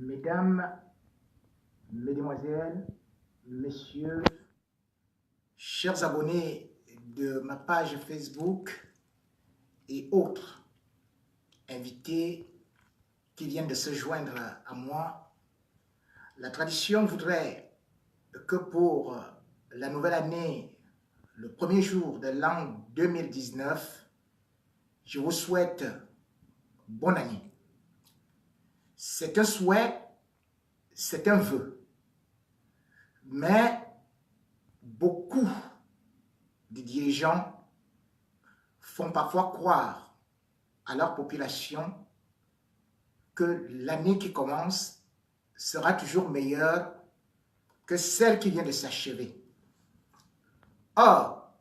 Mesdames, Mesdemoiselles, Messieurs, chers abonnés de ma page Facebook et autres invités qui viennent de se joindre à moi, la tradition voudrait que pour la nouvelle année, le premier jour de l'an 2019, je vous souhaite bonne année. C'est un souhait, c'est un vœu. Mais beaucoup de dirigeants font parfois croire à leur population que l'année qui commence sera toujours meilleure que celle qui vient de s'achever. Or,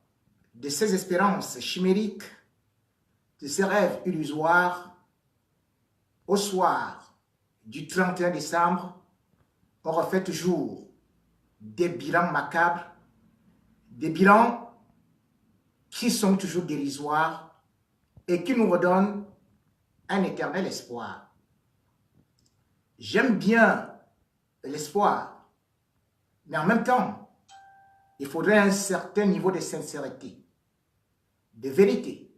de ces espérances chimériques, de ces rêves illusoires, au soir du 31 décembre, on refait toujours des bilans macabres, des bilans qui sont toujours dérisoires et qui nous redonnent un éternel espoir. J'aime bien l'espoir, mais en même temps, il faudrait un certain niveau de sincérité, de vérité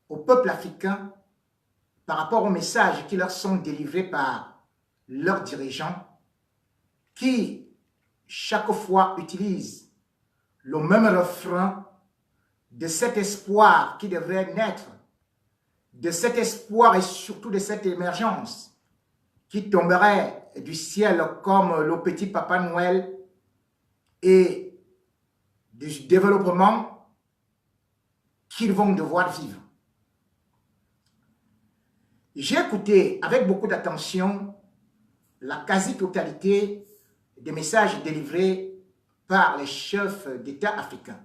au peuple africain par rapport aux messages qui leur sont délivrés par leurs dirigeants qui, chaque fois, utilisent le même refrain de cet espoir qui devrait naître, de cet espoir et surtout de cette émergence qui tomberait du ciel comme le petit Papa Noël et du développement qu'ils vont devoir vivre. J'ai écouté avec beaucoup d'attention la quasi-totalité des messages délivrés par les chefs d'État africains.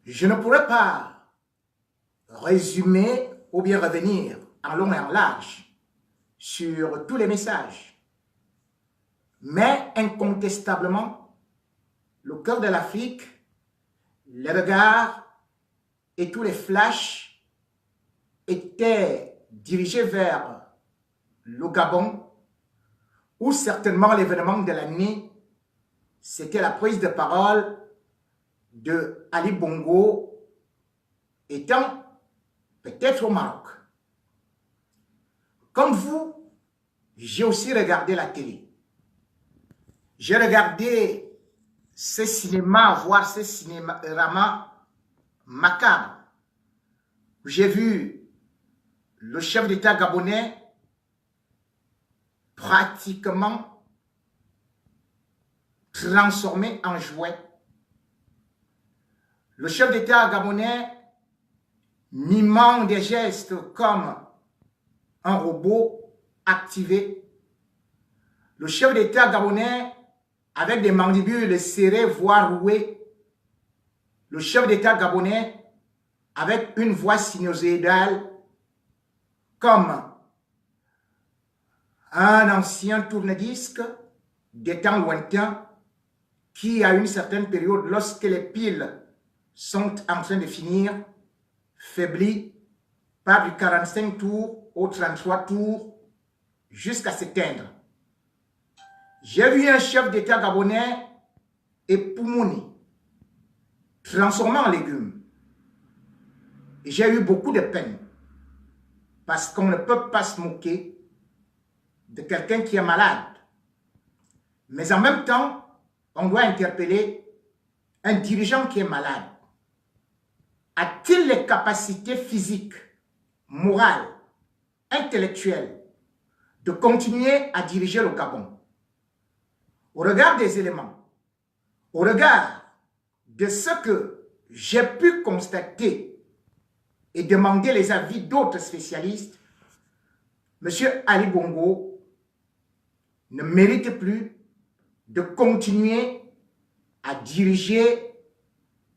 Je ne pourrais pas résumer ou bien revenir en long et en large sur tous les messages, mais incontestablement, le cœur de l'Afrique, les regards et tous les flashs étaient dirigés vers le Gabon, où certainement l'événement de l'année, c'était la prise de parole de Ali Bongo étant peut-être au Maroc. Comme vous, j'ai aussi regardé la télé. J'ai regardé ces cinémas, voire ces cinémas macabres. J'ai vu le chef d'État gabonais pratiquement transformé en jouet. Le chef d'État gabonais mimant des gestes comme un robot activé. Le chef d'État gabonais avec des mandibules serrées, voire rouées. Le chef d'État gabonais avec une voix sinusoïdale comme un ancien tourne-disque des temps lointains qui, à une certaine période, lorsque les piles sont en train de finir, faiblit par du 45 tours au 33 tours jusqu'à s'éteindre. J'ai vu un chef d'État gabonais époumoné, transformé en légumes. J'ai eu beaucoup de peine parce qu'on ne peut pas se moquer de quelqu'un qui est malade. Mais en même temps, on doit interpeller un dirigeant qui est malade. A-t-il les capacités physiques, morales, intellectuelles de continuer à diriger le Gabon? Au regard des éléments, au regard de ce que j'ai pu constater et demander les avis d'autres spécialistes, M. Ali Bongo ne mérite plus de continuer à diriger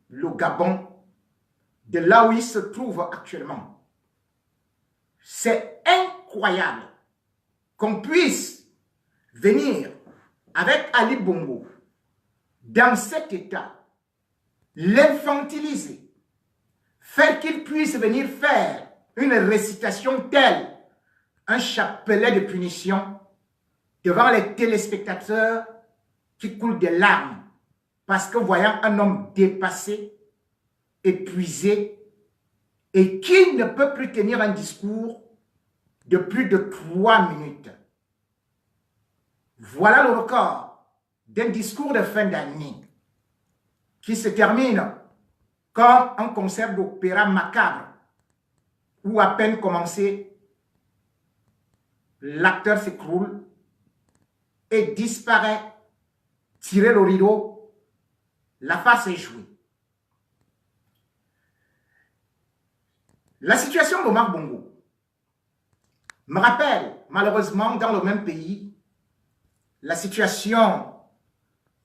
le Gabon de là où il se trouve actuellement. C'est incroyable qu'on puisse venir avec Ali Bongo dans cet état, l'infantiliser, faire qu'il puisse venir faire une récitation telle un chapelet de punition devant les téléspectateurs qui coulent des larmes parce que voyant un homme dépassé, épuisé et qui ne peut plus tenir un discours de plus de 3 minutes. Voilà le record d'un discours de fin d'année qui se termine comme un concert d'opéra macabre où à peine commencé, l'acteur s'écroule et disparaît, tiré le rideau, la face est jouée. La situation d'Omar Bongo me rappelle, malheureusement, dans le même pays, la situation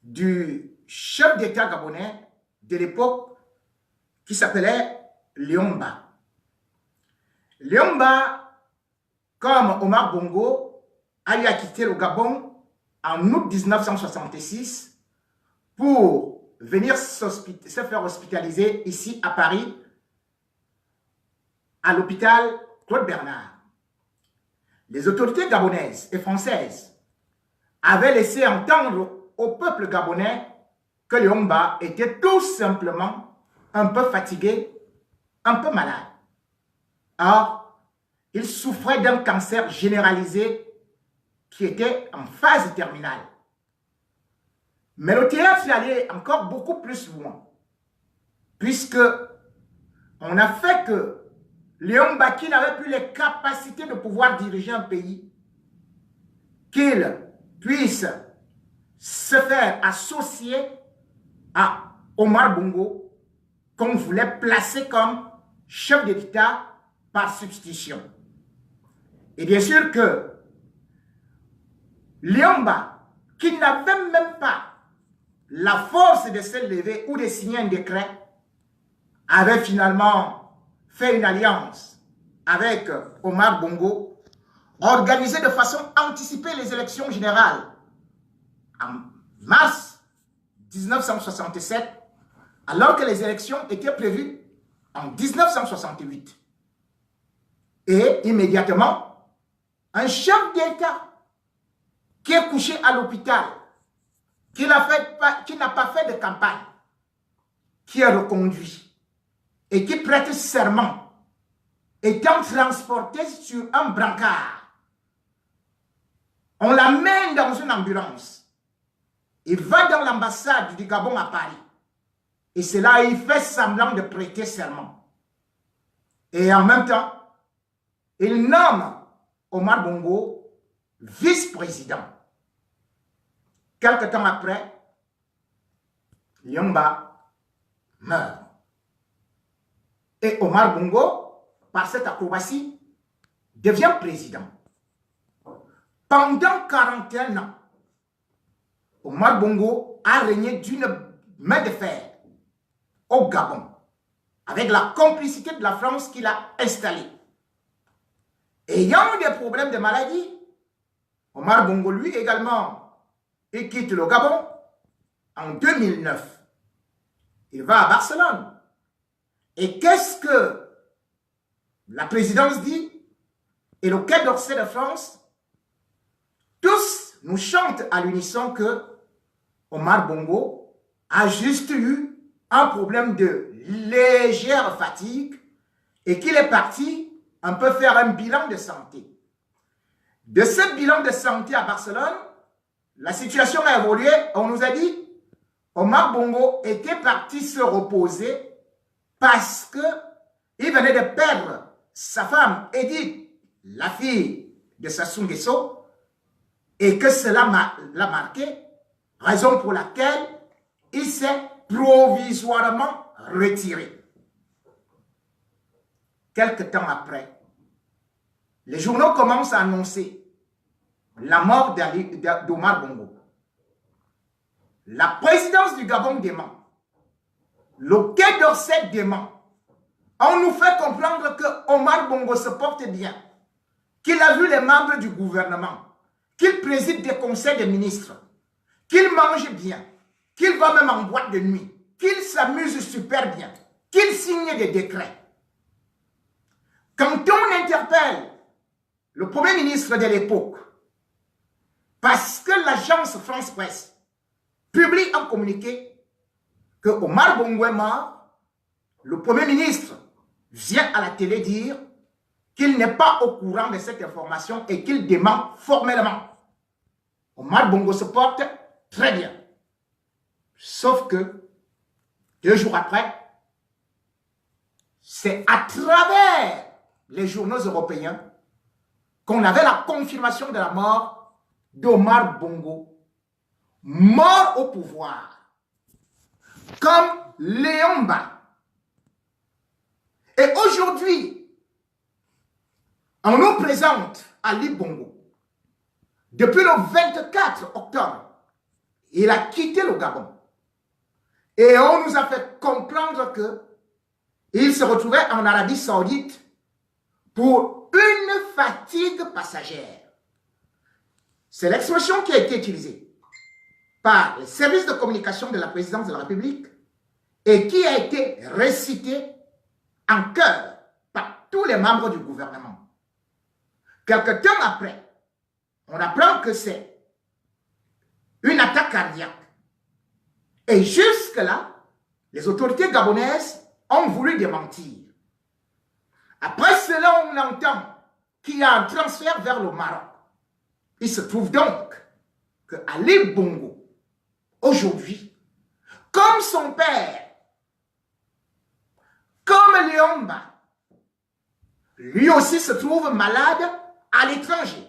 du chef d'État gabonais de l'époque qui s'appelait Léon Mba. Léon Mba, comme Omar Bongo, a eu à quitter le Gabon en août 1966 pour venir se faire hospitaliser ici à Paris, à l'hôpital Claude Bernard. Les autorités gabonaises et françaises avaient laissé entendre au peuple gabonais que Léon Mba était tout simplement un peu fatigué, un peu malade. Or, il souffrait d'un cancer généralisé qui était en phase terminale. Mais le théâtre est allé encore beaucoup plus loin, puisque on a fait que Léon Mba, qui n'avait plus les capacités de pouvoir diriger un pays, qu'il puisse se faire associer à Omar Bongo, qu'on voulait placer comme chef de l'État par substitution. Et bien sûr que Léon Mba, qui n'avait même pas la force de se lever ou de signer un décret, avait finalement fait une alliance avec Omar Bongo, organisé de façon anticipée les élections générales en mars 1967, alors que les élections étaient prévues en 1968. Et immédiatement, un chef d'État qui est couché à l'hôpital, qui n'a pas fait de campagne, qui est reconduit et qui prête serment, étant transporté sur un brancard. On l'amène dans une ambulance. Il va dans l'ambassade du Gabon à Paris. Et c'est là il fait semblant de prêter serment. Et en même temps, il nomme Omar Bongo vice-président. Quelque temps après, Léon Mba meurt. Et Omar Bongo, par cette acrobatie, devient président. Pendant 41 ans, Omar Bongo a régné d'une main de fer au Gabon, avec la complicité de la France qu'il a installée. Ayant des problèmes de maladie, Omar Bongo, lui également, il quitte le Gabon en 2009. Il va à Barcelone. Et qu'est-ce que la présidence dit et le Quai d'Orsay de France? Tous nous chantent à l'unisson que Omar Bongo a juste eu un problème de légère fatigue et qu'il est parti un peu faire un bilan de santé. De ce bilan de santé à Barcelone, la situation a évolué. On nous a dit Omar Bongo était parti se reposer parce qu'il venait de perdre sa femme, Edith, la fille de Sassou Nguesso, et que cela l'a marqué, raison pour laquelle il s'est provisoirement retiré. Quelque temps après, les journaux commencent à annoncer la mort d'Omar Bongo. La présidence du Gabon dément. Le Quai d'Orsay dément. On nous fait comprendre que Omar Bongo se porte bien, qu'il a vu les membres du gouvernement, qu'il préside des conseils de ministres, qu'il mange bien, qu'il va même en boîte de nuit, qu'il s'amuse super bien, qu'il signe des décrets. Quand on interpelle le Premier ministre de l'époque, parce que l'agence France Presse publie un communiqué que Omar Bongo est mort, le Premier ministre vient à la télé dire qu'il n'est pas au courant de cette information et qu'il dément formellement. Omar Bongo se porte très bien. Sauf que 2 jours après, c'est à travers les journaux européens qu'on avait la confirmation de la mort d'Omar Bongo, mort au pouvoir, comme Léon Mba. Et aujourd'hui, on nous présente Ali Bongo. Depuis le 24 octobre, il a quitté le Gabon. Et on nous a fait comprendre qu'il se retrouvait en Arabie Saoudite pour une fatigue passagère. C'est l'expression qui a été utilisée par les services de communication de la présidence de la République et qui a été récitée en chœur par tous les membres du gouvernement. Quelque temps après, on apprend que c'est une attaque cardiaque. Et jusque-là, les autorités gabonaises ont voulu démentir. Après cela, on entend qu'il y a un transfert vers le Maroc. Il se trouve donc que Ali Bongo, aujourd'hui, comme son père, comme Léon Mba, lui aussi se trouve malade à l'étranger,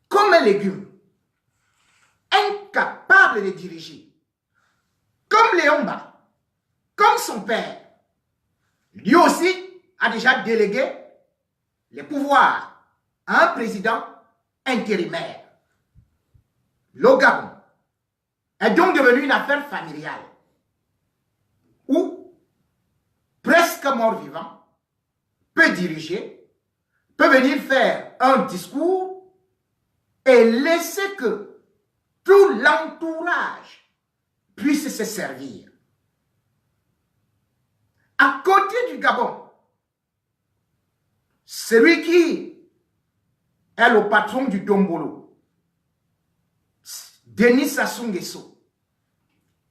comme un légume, incapable de diriger. Comme Léon Mba, comme son père, lui aussi a déjà délégué les pouvoirs à un président intérimaire. Le Gabon est donc devenu une affaire familiale où presque mort-vivant peut diriger, peut venir faire un discours et laisser que tout l'entourage puisse se servir. À côté du Gabon, celui qui est le patron du Dombolo, Denis Sassou Nguesso,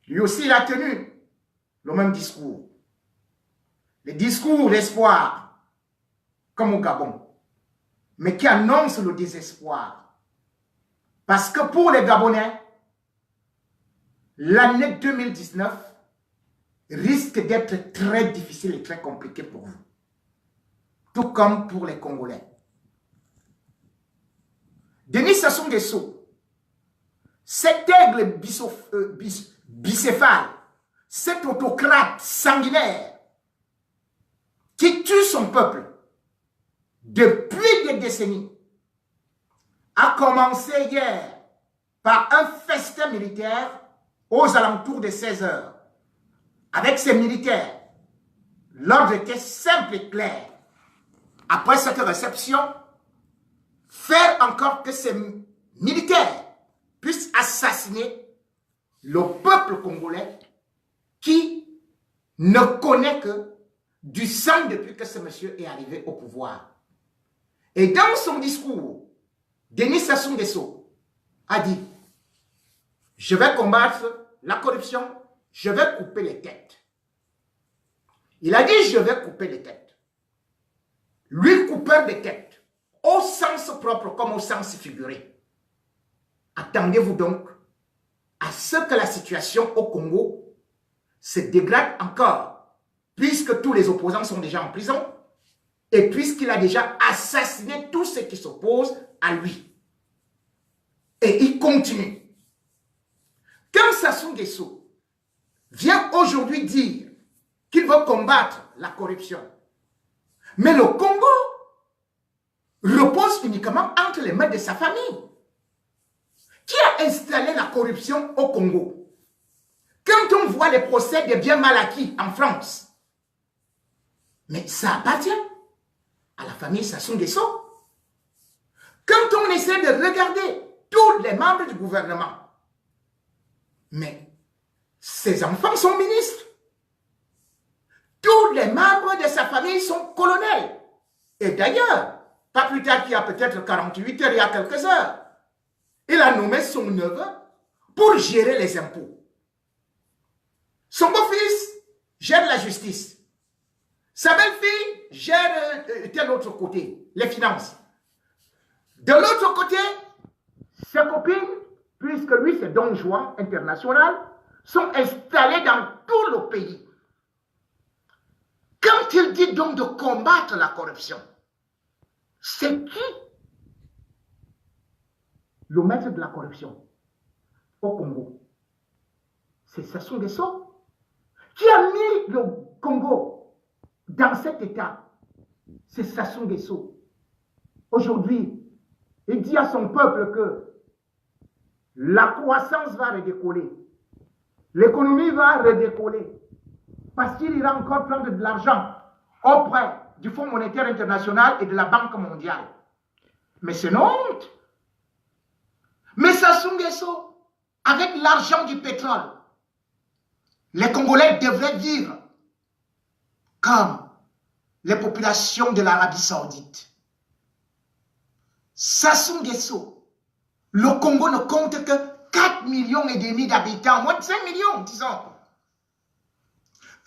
lui aussi il a tenu le même discours. Le discours d'espoir, comme au Gabon, mais qui annonce le désespoir. Parce que pour les Gabonais, l'année 2019 risque d'être très difficile et très compliquée pour vous. Tout comme pour les Congolais. Denis Sassou Nguesso, cet aigle bicéphale, cet autocrate sanguinaire qui tue son peuple depuis des décennies, a commencé hier par un festin militaire aux alentours de 16 heures. Avec ses militaires, l'ordre était simple et clair. Après cette réception, faire encore que ces militaires puissent assassiner le peuple congolais qui ne connaît que du sang depuis que ce monsieur est arrivé au pouvoir. Et dans son discours, Denis Sassou Nguesso a dit « Je vais combattre la corruption, je vais couper les têtes. » Il a dit « Je vais couper les têtes. » Lui, coupeur de têtes, au sens propre comme au sens figuré. Attendez-vous donc à ce que la situation au Congo se dégrade encore, puisque tous les opposants sont déjà en prison, et puisqu'il a déjà assassiné tous ceux qui s'opposent à lui. Et il continue. Quand Sassou Nguesso vient aujourd'hui dire qu'il veut combattre la corruption, mais le Congo repose uniquement entre les mains de sa famille. Qui a installé la corruption au Congo? Quand on voit les procès des biens mal acquis en France, mais ça appartient à la famille Sassou Nguesso. Quand on essaie de regarder tous les membres du gouvernement, mais ses enfants sont ministres. Tous les membres de sa famille sont colonels. Et d'ailleurs, pas plus tard qu'il y a peut-être 48 heures, il y a quelques heures, il a nommé son neveu pour gérer les impôts. Son beau-fils gère la justice. Sa belle-fille gère de l'autre côté, les finances. De l'autre côté, ses copines, puisque lui c'est Don Juan international, sont installées dans tout le pays. Quand il dit donc de combattre la corruption, c'est qui le maître de la corruption au Congo? C'est Sassou Nguesso qui a mis le Congo dans cet état. C'est Sassou Nguesso. Aujourd'hui, il dit à son peuple que la croissance va redécoller. L'économie va redécoller. Parce qu'il ira encore prendre de l'argent auprès du Fonds monétaire international et de la Banque mondiale. Mais c'est une honte. Mais Sassou Nguesso, avec l'argent du pétrole, les Congolais devraient vivre comme les populations de l'Arabie Saoudite. Sassou Nguesso, le Congo ne compte que 4,5 millions d'habitants, moins de 5 millions, disons.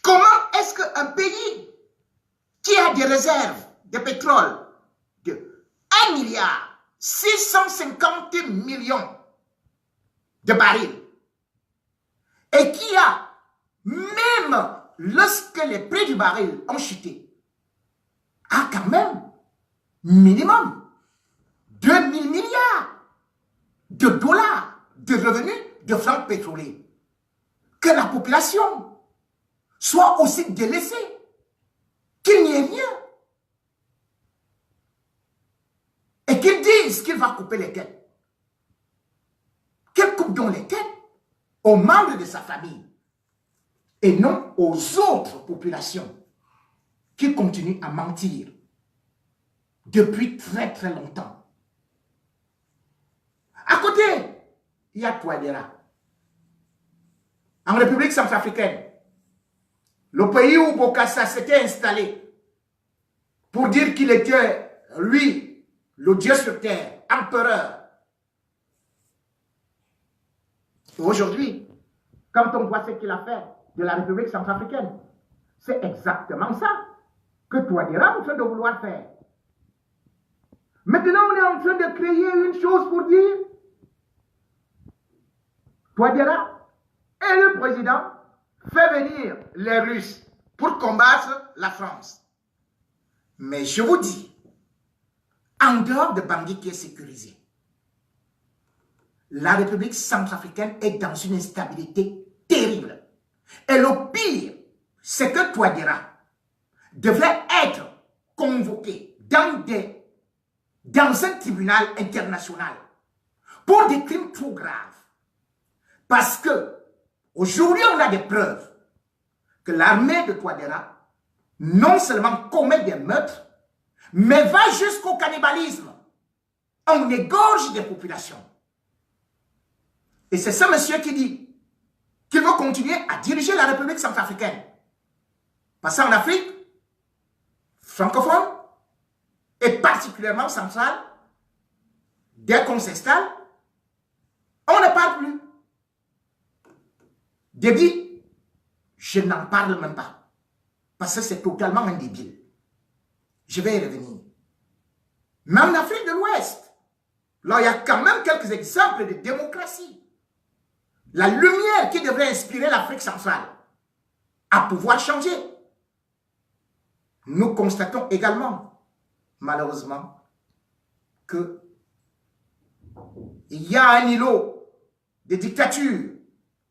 Comment est-ce qu'un pays qui a des réserves de pétrole de 1,650 milliard de barils et qui a, même lorsque les prix du baril ont chuté, a quand même minimum 2 000 milliards de dollars de revenus de francs pétroliers, que la population soit aussi délaissée, qu'il n'y ait rien, et qu'il dise qu'il va couper les têtes, qu'il coupe donc les têtes aux membres de sa famille, et non aux autres populations qui continuent à mentir depuis très très longtemps. À côté, il y a Touadéra. En République centrafricaine, le pays où Bokassa s'était installé pour dire qu'il était, lui, le Dieu sur terre, empereur. Aujourd'hui, quand on voit ce qu'il a fait de la République centrafricaine, c'est exactement ça que Touadéra est en train de vouloir faire. Maintenant, on est en train de créer une chose pour dire Touadéra et le président fait venir les Russes pour combattre la France. Mais je vous dis, en dehors de Bangui qui est sécurisé, la République centrafricaine est dans une instabilité terrible. Et le pire, c'est que Touadéra devrait être convoqué dans un tribunal international pour des crimes trop graves. Parce que aujourd'hui, on a des preuves que l'armée de Touadéra non seulement commet des meurtres, mais va jusqu'au cannibalisme. On égorge des populations. Et c'est ce monsieur qui dit qu'il veut continuer à diriger la République centrafricaine. Parce qu'en Afrique francophone, et particulièrement centrale, dès qu'on s'installe, on ne parle plus. Déby, je n'en parle même pas. Parce que c'est totalement indébile. Je vais y revenir. Mais en Afrique de l'Ouest, là, il y a quand même quelques exemples de démocratie. La lumière qui devrait inspirer l'Afrique centrale à pouvoir changer. Nous constatons également, malheureusement, que il y a un îlot de dictature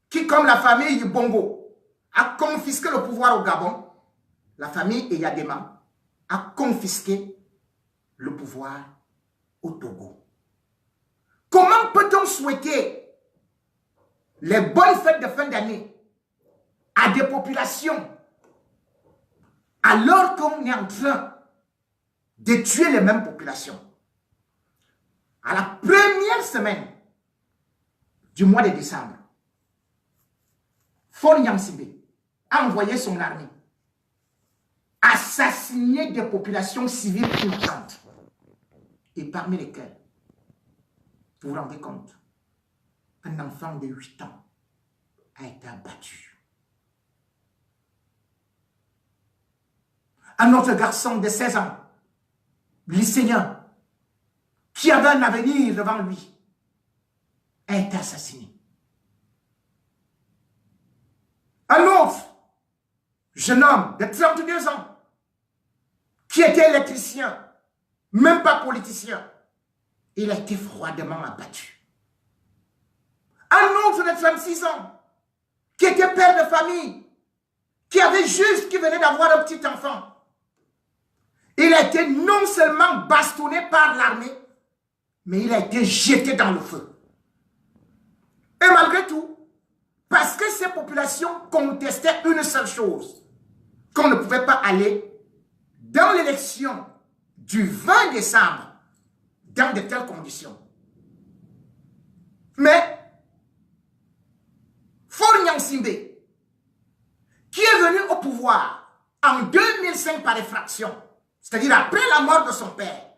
qui, comme la famille du Bongo, a confisqué le pouvoir au Gabon. La famille Eyadema a confisqué le pouvoir au Togo. Comment peut-on souhaiter les bonnes fêtes de fin d'année à des populations alors qu'on est en train de tuer les mêmes populations? À la première semaine du mois de décembre, Faure Gnassingbé a envoyé son armée assassiner des populations civiles innocentes. et parmi lesquels, vous vous rendez compte, un enfant de 8 ans a été abattu. Un autre garçon de 16 ans, lycéen, qui avait un avenir devant lui, a été assassiné. Un autre jeune homme de 32 ans, qui était électricien, même pas politicien, il a été froidement abattu. Un autre de 36 ans, qui était père de famille, qui venait d'avoir un petit enfant, il a été non seulement bastonné par l'armée, mais il a été jeté dans le feu. Et malgré tout, parce que ces populations contestaient une seule chose, qu'on ne pouvait pas aller dans l'élection du 20 décembre dans de telles conditions. Mais Faure Gnassingbé, qui est venu au pouvoir en 2005 par effraction, c'est-à-dire après la mort de son père,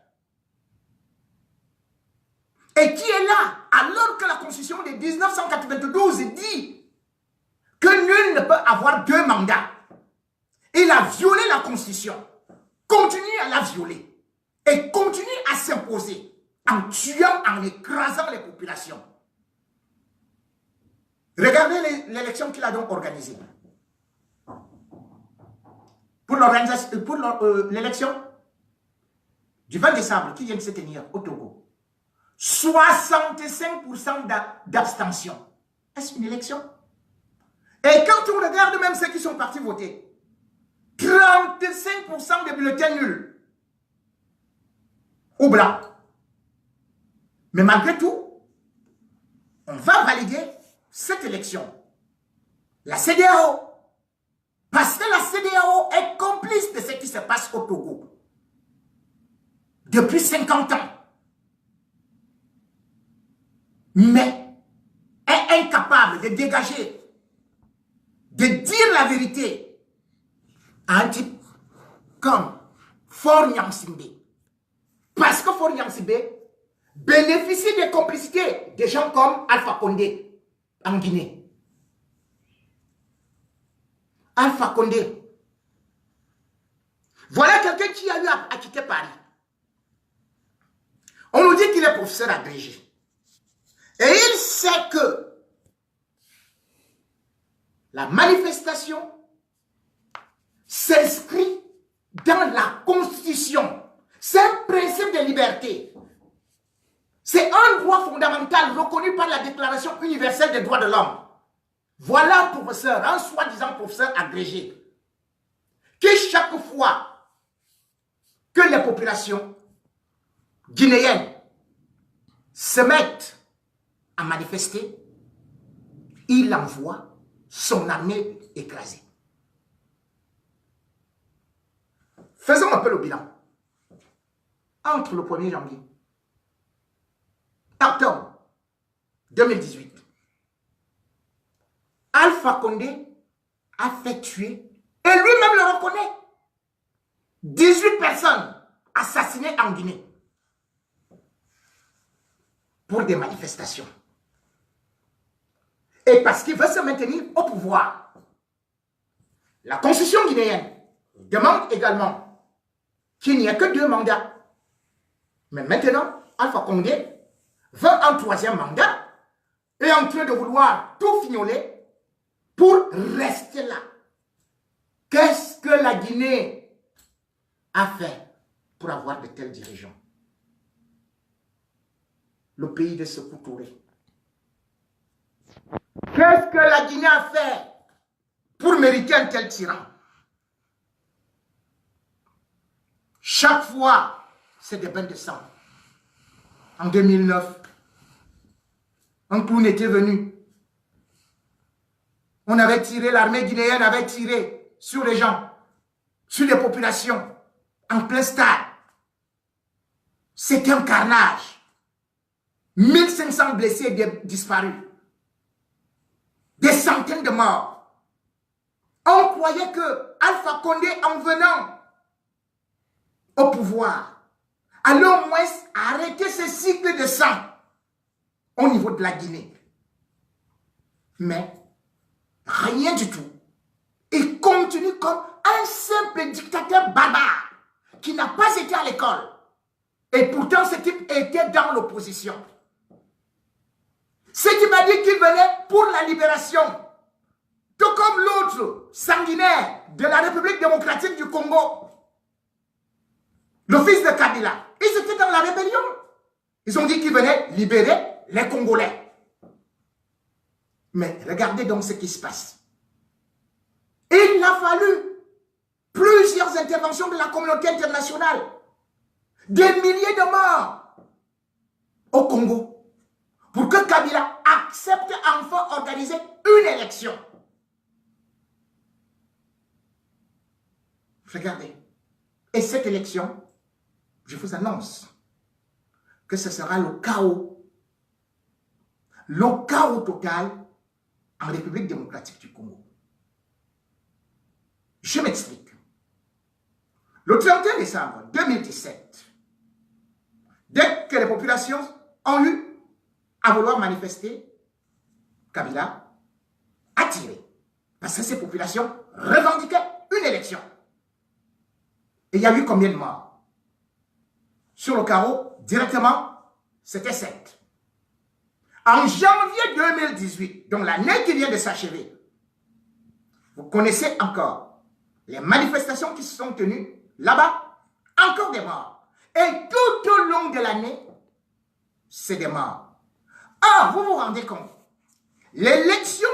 et qui est là alors que la Constitution de 1992 dit que nul ne peut avoir 2 mandats. Il a violé la Constitution, continue à la violer et continue à s'imposer en tuant, en écrasant les populations. Regardez l'élection qu'il a donc organisée. Pour l'élection du 20 décembre qui vient de se tenir au Togo, 65% d'abstention. Est-ce une élection? Et quand on regarde même ceux qui sont partis voter, 35% de bulletins nuls ou blancs. Mais malgré tout, on va valider cette élection. La CEDEAO. Parce que la CEDEAO est complice de ce qui se passe au Togo. Depuis 50 ans. Mais est incapable de dégager, de dire la vérité à un type comme Faure Gnassingbé. Parce que Faure Gnassingbé bénéficie des complicités de gens comme Alpha Condé en Guinée. Alpha Condé. Voilà quelqu'un qui a eu à quitter Paris. On nous dit qu'il est professeur agrégé. Et il sait que la manifestation s'inscrit dans la Constitution. C'est un principe de liberté. C'est un droit fondamental reconnu par la Déclaration universelle des droits de l'homme. Voilà un professeur, un soi-disant professeur agrégé, qui chaque fois que les populations guinéennes se mettent à manifester, il envoie son armée écrasée. Faisons un peu le bilan. Entre le 1er janvier et octobre 2018, Alpha Condé a fait tuer, et lui-même le reconnaît, 18 personnes assassinées en Guinée pour des manifestations. Et parce qu'il veut se maintenir au pouvoir. La constitution guinéenne demande également qu'il n'y ait que 2 mandats. Mais maintenant, Alpha Condé veut un 3e mandat et est en train de vouloir tout fignoler pour rester là. Qu'est-ce que la Guinée a fait pour avoir de tels dirigeants? Le pays de Sékou Touré. Qu'est-ce que la Guinée a fait pour mériter un tel tyran? Chaque fois, c'est des bains de sang. En 2009, un clown était venu. On avait tiré, l'armée guinéenne avait tiré sur les gens, sur les populations, en plein stade. C'était un carnage. 1500 blessés et disparus. Des centaines de morts. On croyait que Alpha Condé, en venant au pouvoir, allait au moins arrêter ce cycle de sang au niveau de la Guinée. Mais rien du tout. Il continue comme un simple dictateur barbare qui n'a pas été à l'école. Et pourtant, ce type était dans l'opposition. Ce type a dit qu'il venait pour la libération. Tout comme l'autre sanguinaire de la République démocratique du Congo. Le fils de Kabila. Ils étaient dans la rébellion. Ils ont dit qu'ils venaient libérer les Congolais. Mais regardez donc ce qui se passe. Il a fallu plusieurs interventions de la communauté internationale. Des milliers de morts au Congo pour que Kabila accepte enfin d'organiser une élection. Regardez. Et cette élection, je vous annonce que ce sera le chaos. Le chaos total en République démocratique du Congo. Je m'explique. Le 31 décembre 2017, dès que les populations ont eu à vouloir manifester, Kabila a tiré. Parce que ces populations revendiquaient une élection. Et il y a eu combien de morts? Sur le carreau, directement, c'était 7. En janvier 2018, donc l'année qui vient de s'achever, vous connaissez encore les manifestations qui se sont tenues là-bas, encore des morts. Et tout au long de l'année, c'est des morts. Ah, vous vous rendez compte, l'élection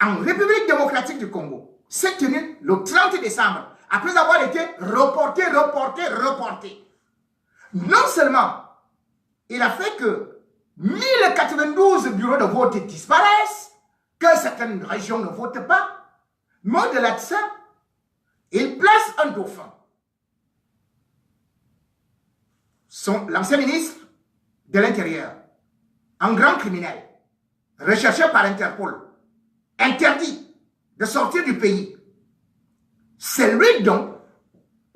en République démocratique du Congo s'est tenue le 30 décembre, après avoir été reportée. Non seulement, il a fait que 1092 bureaux de vote disparaissent, que certaines régions ne votent pas, mais au-delà de ça, il place un dauphin. L'ancien ministre de l'Intérieur, un grand criminel, recherché par Interpol, interdit de sortir du pays. C'est lui donc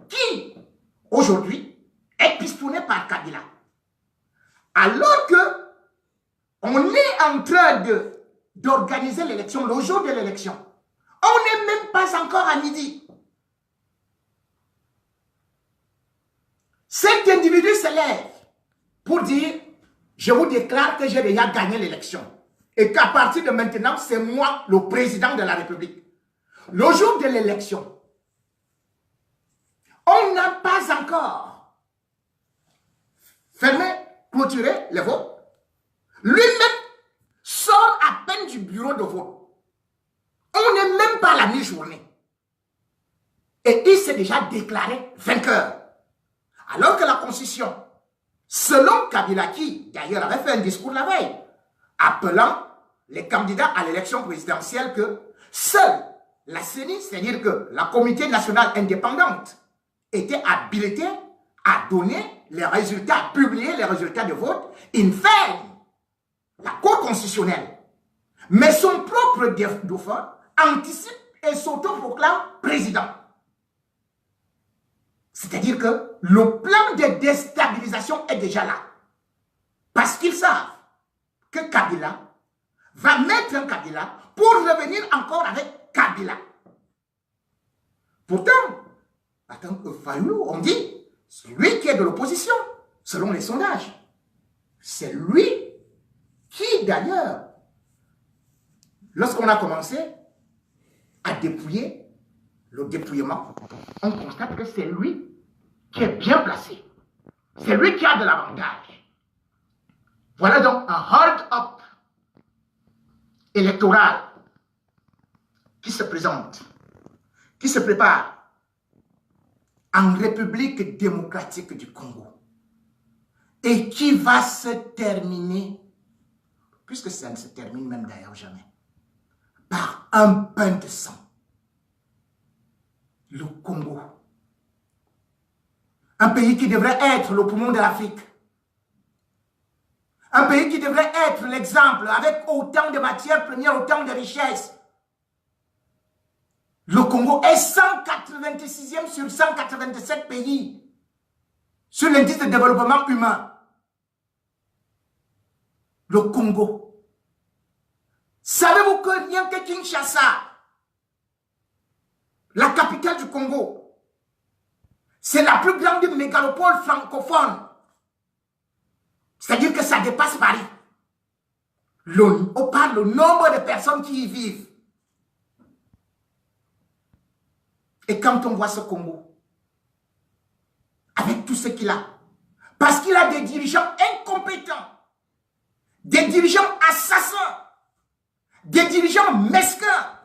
qui, aujourd'hui, est pistonné par Kabila. Alors que on est en train d'organiser l'élection, le jour de l'élection. On n'est même pas encore à midi. Cet individu se lève pour dire, je vous déclare que j'ai déjà gagné l'élection. Et qu'à partir de maintenant, c'est moi le président de la République. Le jour de l'élection, on n'a pas encore fermé, clôturé les votes. Lui-même sort à peine du bureau de vote. On n'est même pas à la mi-journée. Et il s'est déjà déclaré vainqueur. Alors que la Constitution, selon Kabila, qui d'ailleurs avait fait un discours la veille, appelant les candidats à l'élection présidentielle que seule la CENI, c'est-à-dire que la Comité nationale indépendante, était habilitée à donner les résultats, à publier les résultats de vote, in fine, la Cour constitutionnelle. Mais son propre dauphin anticipe et s'autoproclame président. C'est-à-dire que le plan de déstabilisation est déjà là. Parce qu'ils savent que Kabila va mettre un Kabila pour revenir encore avec Kabila. Pourtant, attends, Fayou, on dit, c'est lui qui est de l'opposition, selon les sondages. C'est lui qui, d'ailleurs, lorsqu'on a commencé à dépouiller le dépouillement, on constate que c'est lui qui est bien placé. C'est lui qui a de l'avantage. Voilà donc un hold-up électoral qui se présente, qui se prépare en République démocratique du Congo et qui va se terminer, puisque ça ne se termine même d'ailleurs jamais, par un bain de sang. Le Congo. Un pays qui devrait être le poumon de l'Afrique. Un pays qui devrait être l'exemple avec autant de matières premières, autant de richesses. Le Congo est 186e sur 187 pays. sur l'indice de développement humain. Le Congo. Savez-vous que rien que Kinshasa, la capitale du Congo, c'est la plus grande mégalopole francophone. C'est-à-dire que ça dépasse Paris. On parle du nombre de personnes qui y vivent. Et quand on voit ce Congo, avec tout ce qu'il a, parce qu'il a des dirigeants incompétents, des dirigeants assassins, des dirigeants mesquins,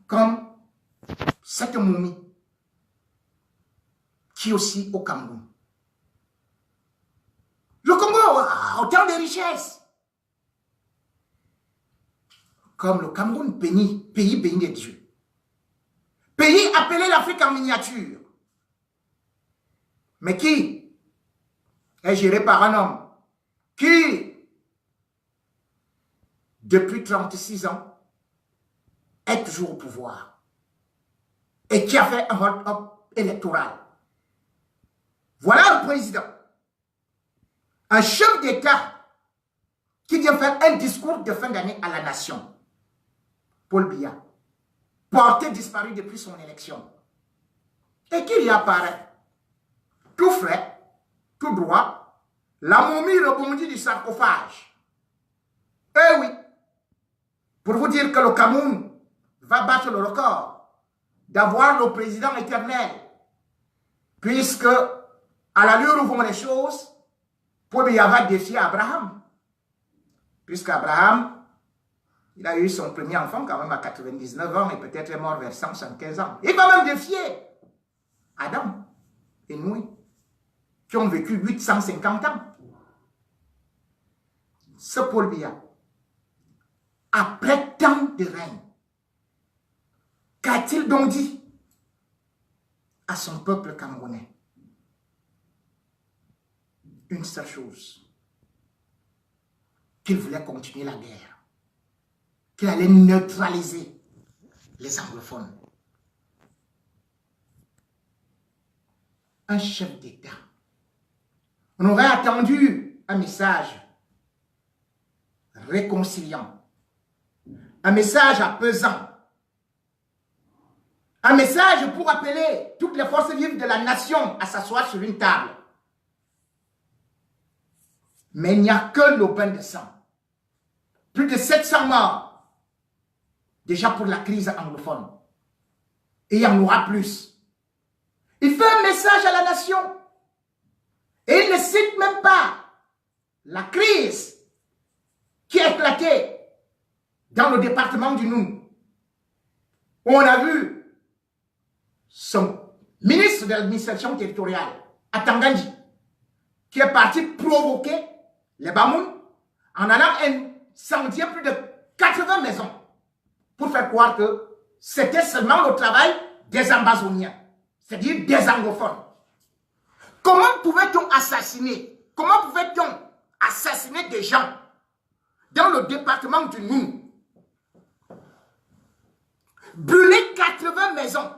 comme cette momie qui est aussi au Cameroun. Le Congo a autant de richesses. Comme le Cameroun, pays béni de Dieu. Pays appelé l'Afrique en miniature. Mais qui est géré par un homme qui, depuis 36 ans, est toujours au pouvoir et qui a fait un hold-up électoral. Voilà le président. Un chef d'État qui vient faire un discours de fin d'année à la nation. Paul Biya, porté disparu depuis son élection. Et qui y apparaît, tout frais, tout droit, la momie rebondit du sarcophage. Eh oui, pour vous dire que le Cameroun va battre le record d'avoir le président éternel, puisque à l'allure où vont les choses, Paul Biya va défier Abraham, puisqu'Abraham, il a eu son premier enfant quand même à 99 ans et peut-être est mort vers 175 ans. Il va même défier Adam et Noé, qui ont vécu 850 ans. Ce Paul Biya, après tant de règne, qu'a-t-il donc dit à son peuple camerounais? Une seule chose, qu'il voulait continuer la guerre, qu'il allait neutraliser les anglophones. Un chef d'État. On aurait attendu un message réconciliant, un message apaisant, un message pour appeler toutes les forces vives de la nation à s'asseoir sur une table. Mais il n'y a que le bain de sang. Plus de 700 morts déjà pour la crise anglophone. Et il y en aura plus. Il fait un message à la nation. Et il ne cite même pas la crise qui a éclaté dans le département du Noun. On a vu son ministre de l'administration territoriale, à Tangandji, qui est parti provoquer les Bamoun en allant incendier plus de 80 maisons pour faire croire que c'était seulement le travail des amazoniens, c'est-à-dire des anglophones. Comment pouvait-on assassiner des gens dans le département du Noun? Brûler 80 maisons,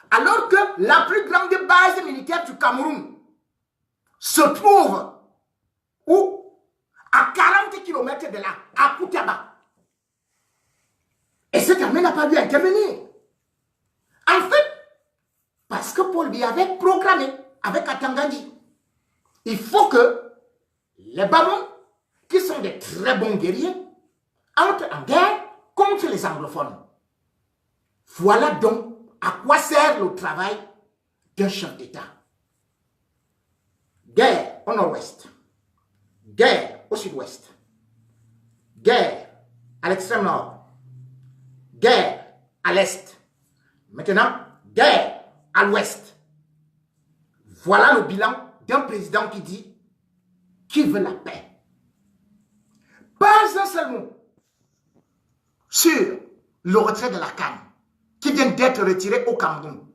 alors que la plus grande base militaire du Cameroun se trouve où? À 40 km de là, à Koutaba. Et cette armée n'a pas dû intervenir. En fait, parce que Paul Biya avait proclamé avec Atangandji, il faut que les Bamons, qui sont des très bons guerriers, entrent en guerre contre les anglophones. Voilà donc à quoi sert le travail d'un chef d'État. Guerre au nord-ouest, guerre au sud-ouest, guerre à l'extrême nord, guerre à l'est, maintenant guerre à l'ouest. Voilà le bilan d'un président qui dit qu'il veut la paix. Pas un seul mot sur le retrait de la canne qui vient d'être retiré au Cameroun.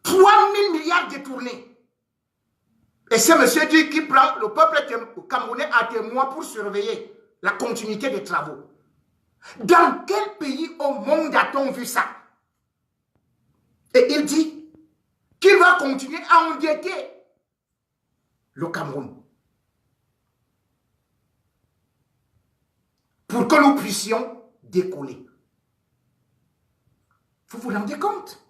3 000 milliards détournés. Et c'est monsieur dit qui prend le peuple camerounais à témoin pour surveiller la continuité des travaux. Dans quel pays au monde a-t-on vu ça? Et il dit qu'il va continuer à endetter le Cameroun pour que nous puissions décoller. Vous vous rendez compte?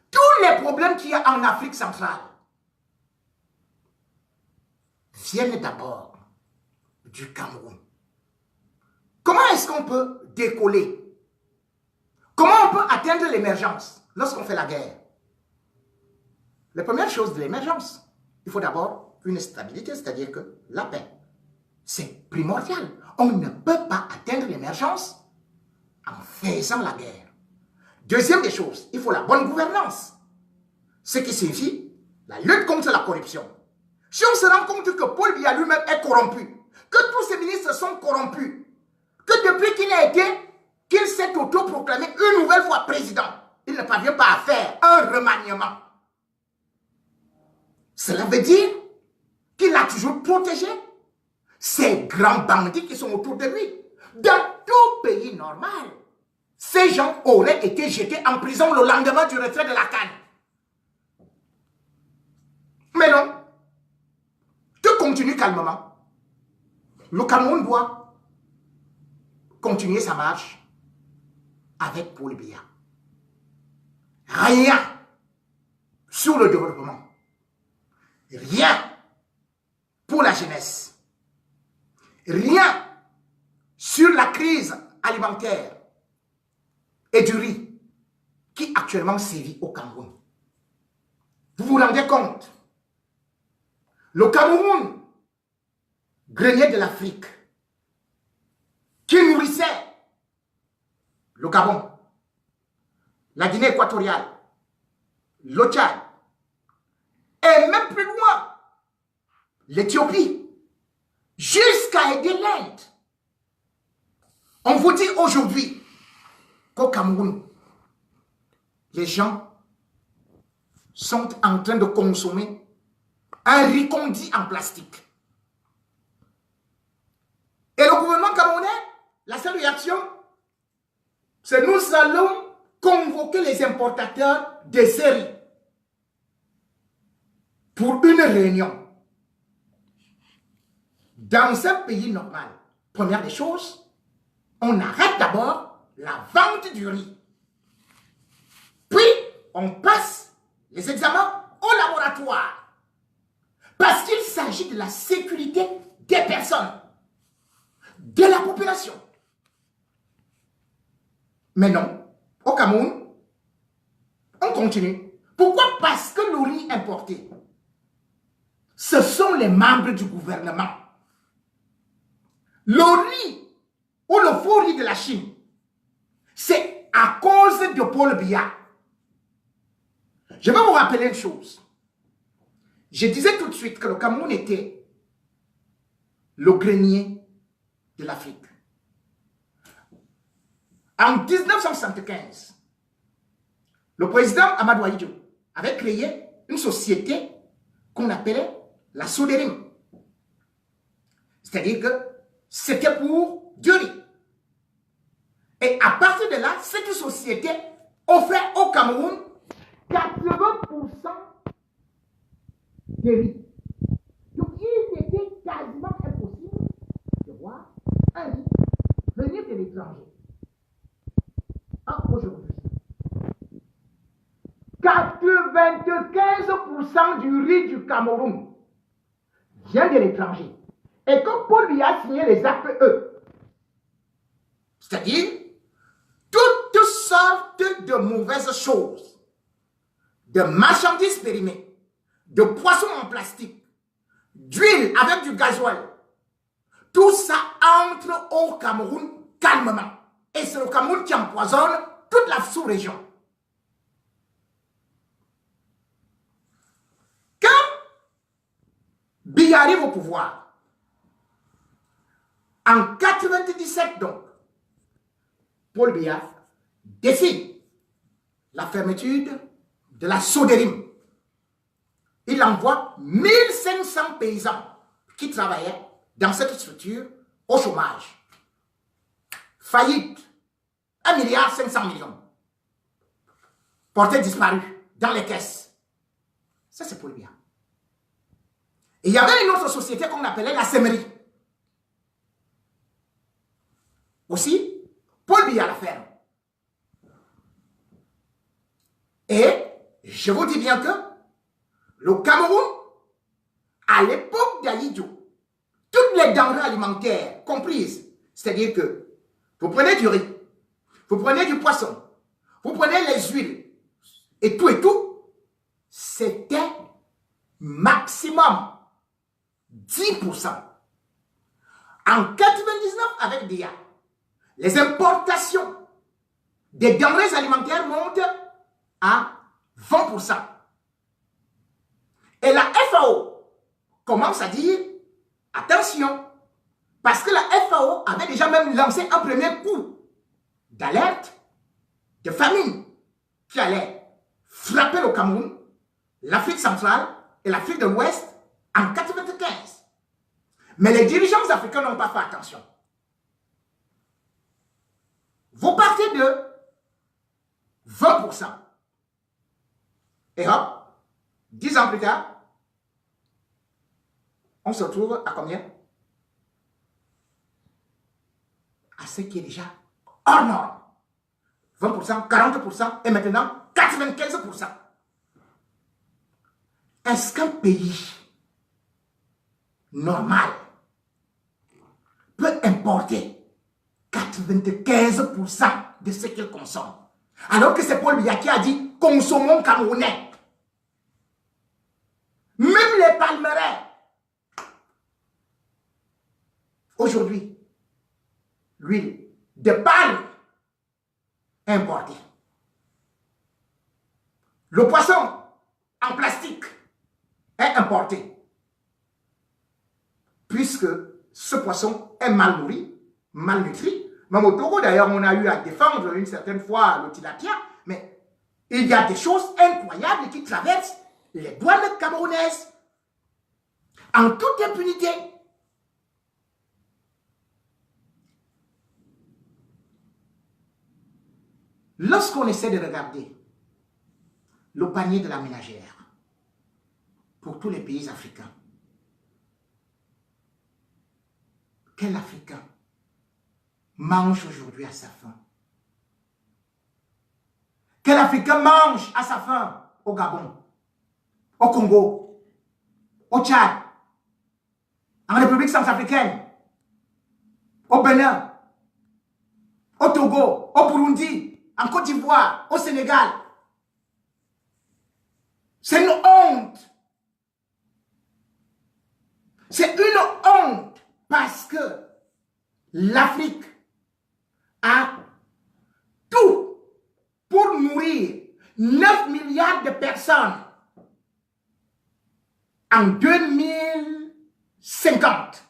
Tous les problèmes qu'il y a en Afrique centrale viennent d'abord du Cameroun. Comment est-ce qu'on peut décoller? Comment on peut atteindre l'émergence lorsqu'on fait la guerre? La première chose de l'émergence, il faut d'abord une stabilité, c'est-à-dire que la paix. C'est primordial. On ne peut pas atteindre l'émergence en faisant la guerre. Deuxième des choses, il faut la bonne gouvernance. Ce qui signifie la lutte contre la corruption. Si on se rend compte que Paul Biya lui-même est corrompu, que tous ses ministres sont corrompus, que depuis qu'il s'est autoproclamé une nouvelle fois président, il ne parvient pas à faire un remaniement. Cela veut dire qu'il a toujours protégé ces grands bandits qui sont autour de lui. Dans tout pays normal, ces gens auraient été jetés en prison le lendemain du retrait de la CAN. Mais non, tout continue calmement. Le Cameroun doit continuer sa marche avec Paul Biya. Rien sur le développement. Rien pour la jeunesse. Rien sur la crise alimentaire et du riz qui actuellement sévit au Cameroun. Vous vous rendez compte? Le Cameroun, grenier de l'Afrique, qui nourrissait le Gabon, la Guinée équatoriale, le Tchad, et même plus loin, l'Éthiopie, jusqu'à aider l'Inde. On vous dit aujourd'hui qu'au Cameroun, les gens sont en train de consommer un riz condi en plastique. Et le gouvernement camerounais, la seule réaction, c'est nous allons convoquer les importateurs de ces riz pour une réunion. Dans un pays normal, première des choses, on arrête d'abord la vente du riz. Puis, on passe les examens au laboratoire. Parce qu'il s'agit de la sécurité des personnes, de la population. Mais non, au Cameroun, on continue. Pourquoi? Parce que le riz importé, ce sont les membres du gouvernement. Le riz ou le faux riz de la Chine, c'est à cause de Paul Biya. Je vais vous rappeler une chose. Je disais tout de suite que le Cameroun était le grenier de l'Afrique. En 1975, le président Amadou Ahidjo avait créé une société qu'on appelait la Soderim. C'est-à-dire que c'était pour du riz. Et à partir de là, cette société offrait au Cameroun 80% de riz. Donc il était quasiment impossible de voir un riz venir de l'étranger. Aujourd'hui, 95% du riz du Cameroun vient de l'étranger. Et comme Paul Biya a signé les APE, c'est-à-dire toutes sortes de mauvaises choses, de marchandises périmées, de poissons en plastique, d'huile avec du gasoil, tout ça entre au Cameroun calmement. Et c'est le Cameroun qui empoisonne toute la sous-région. Quand Biya arrive au pouvoir, en 1997 donc, Paul Biya décide la fermeture de la Soderim. Il envoie 1500 paysans qui travaillaient dans cette structure au chômage. Faillite, 1,5 milliard. portait disparu dans les caisses. Ça, c'est Paul Biya. Et il y avait une autre société qu'on appelait la Semerie. Aussi, Paul Biya l'a ferme. Et je vous dis bien que le Cameroun, à l'époque d'Ahidjo, toutes les denrées alimentaires comprises, c'est-à-dire que vous prenez du riz, vous prenez du poisson, vous prenez les huiles, et tout, c'était maximum 10%. En 99, avec DIA, les importations des denrées alimentaires montent à 20%. Et la FAO commence à dire, attention, parce que la FAO avait déjà même lancé un premier coup d'alerte de famine qui allait frapper le Cameroun, l'Afrique centrale et l'Afrique de l'Ouest en 1995. Mais les dirigeants africains n'ont pas fait attention. Vous partez de 20%. Et hop, 10 ans plus tard, on se retrouve à combien? À ce qui est déjà hors norme. 20%, 40% et maintenant 95%. Est-ce qu'un pays normal peut importer 95% de ce qu'il consomme? Alors que c'est Paul Biya qui a dit consommons camerounais. Même les palmeraies. Aujourd'hui, l'huile de palme importée. Le poisson en plastique est importé. Puisque ce poisson est mal nourri, mal nutri. Même au Togo, d'ailleurs, on a eu à défendre une certaine fois le tilapia, mais il y a des choses incroyables qui traversent les douanes camerounaises en toute impunité. Lorsqu'on essaie de regarder le panier de la ménagère pour tous les pays africains, quel Africain mange aujourd'hui à sa faim? Quel Africain mange à sa faim au Gabon, au Congo, au Tchad, en République centrafricaine, au Bénin, au Togo, au Burundi, en Côte d'Ivoire, au Sénégal? C'est une honte. C'est une honte parce que l'Afrique a tout pour nourrir 9 milliards de personnes en 2050.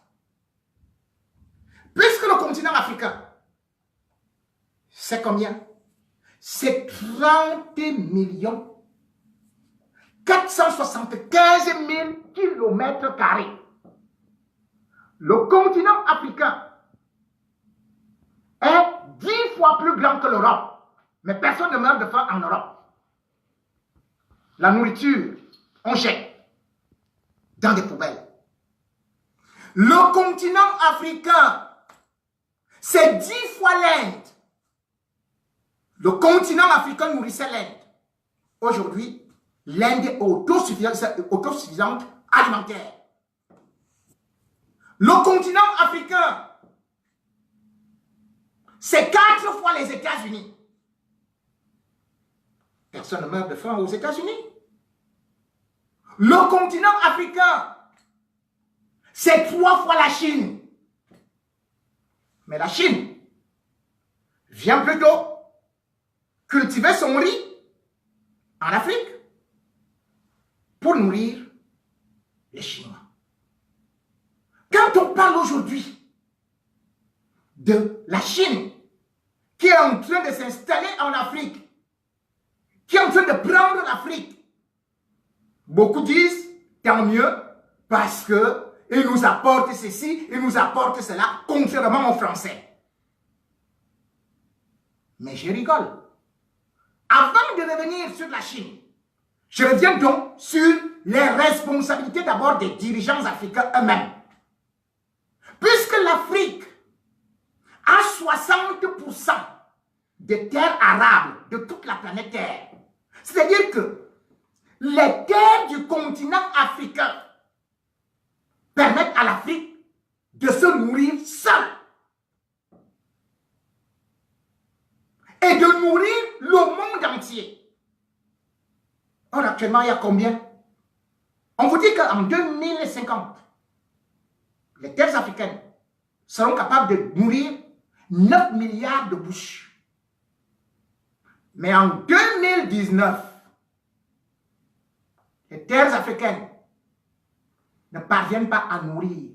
Puisque le continent africain, c'est combien? C'est 30 millions 475 000 kilomètres carrés. Le continent africain est 10 fois plus grand que l'Europe. Mais personne ne meurt de faim en Europe. La nourriture, on jette dans des poubelles. Le continent africain, c'est 10 fois l'Inde. Le continent africain nourrissait l'Inde. Aujourd'hui, l'Inde est autosuffisante alimentaire. Le continent africain, c'est 4 fois les États-Unis. Personne ne meurt de faim aux États-Unis. Le continent africain, c'est 3 fois la Chine. Mais la Chine vient plutôt cultiver son riz en Afrique pour nourrir les Chinois. Quand on parle aujourd'hui de la Chine qui est en train de s'installer en Afrique, qui est en train de prendre l'Afrique, beaucoup disent tant mieux parce qu'ils nous apportent ceci, ils nous apportent cela, contrairement aux Français. Mais je rigole. Avant de revenir sur la Chine, je reviens donc sur les responsabilités d'abord des dirigeants africains eux-mêmes. Puisque l'Afrique a 60% des terres arables de toute la planète Terre, c'est-à-dire que les terres du continent africain permettent à l'Afrique de se nourrir seule et de nourrir le monde entier. Or, actuellement, il y a combien? On vous dit qu'en 2050, les terres africaines seront capables de nourrir 9 milliards de bouches. Mais en 2019, les terres africaines ne parviennent pas à nourrir.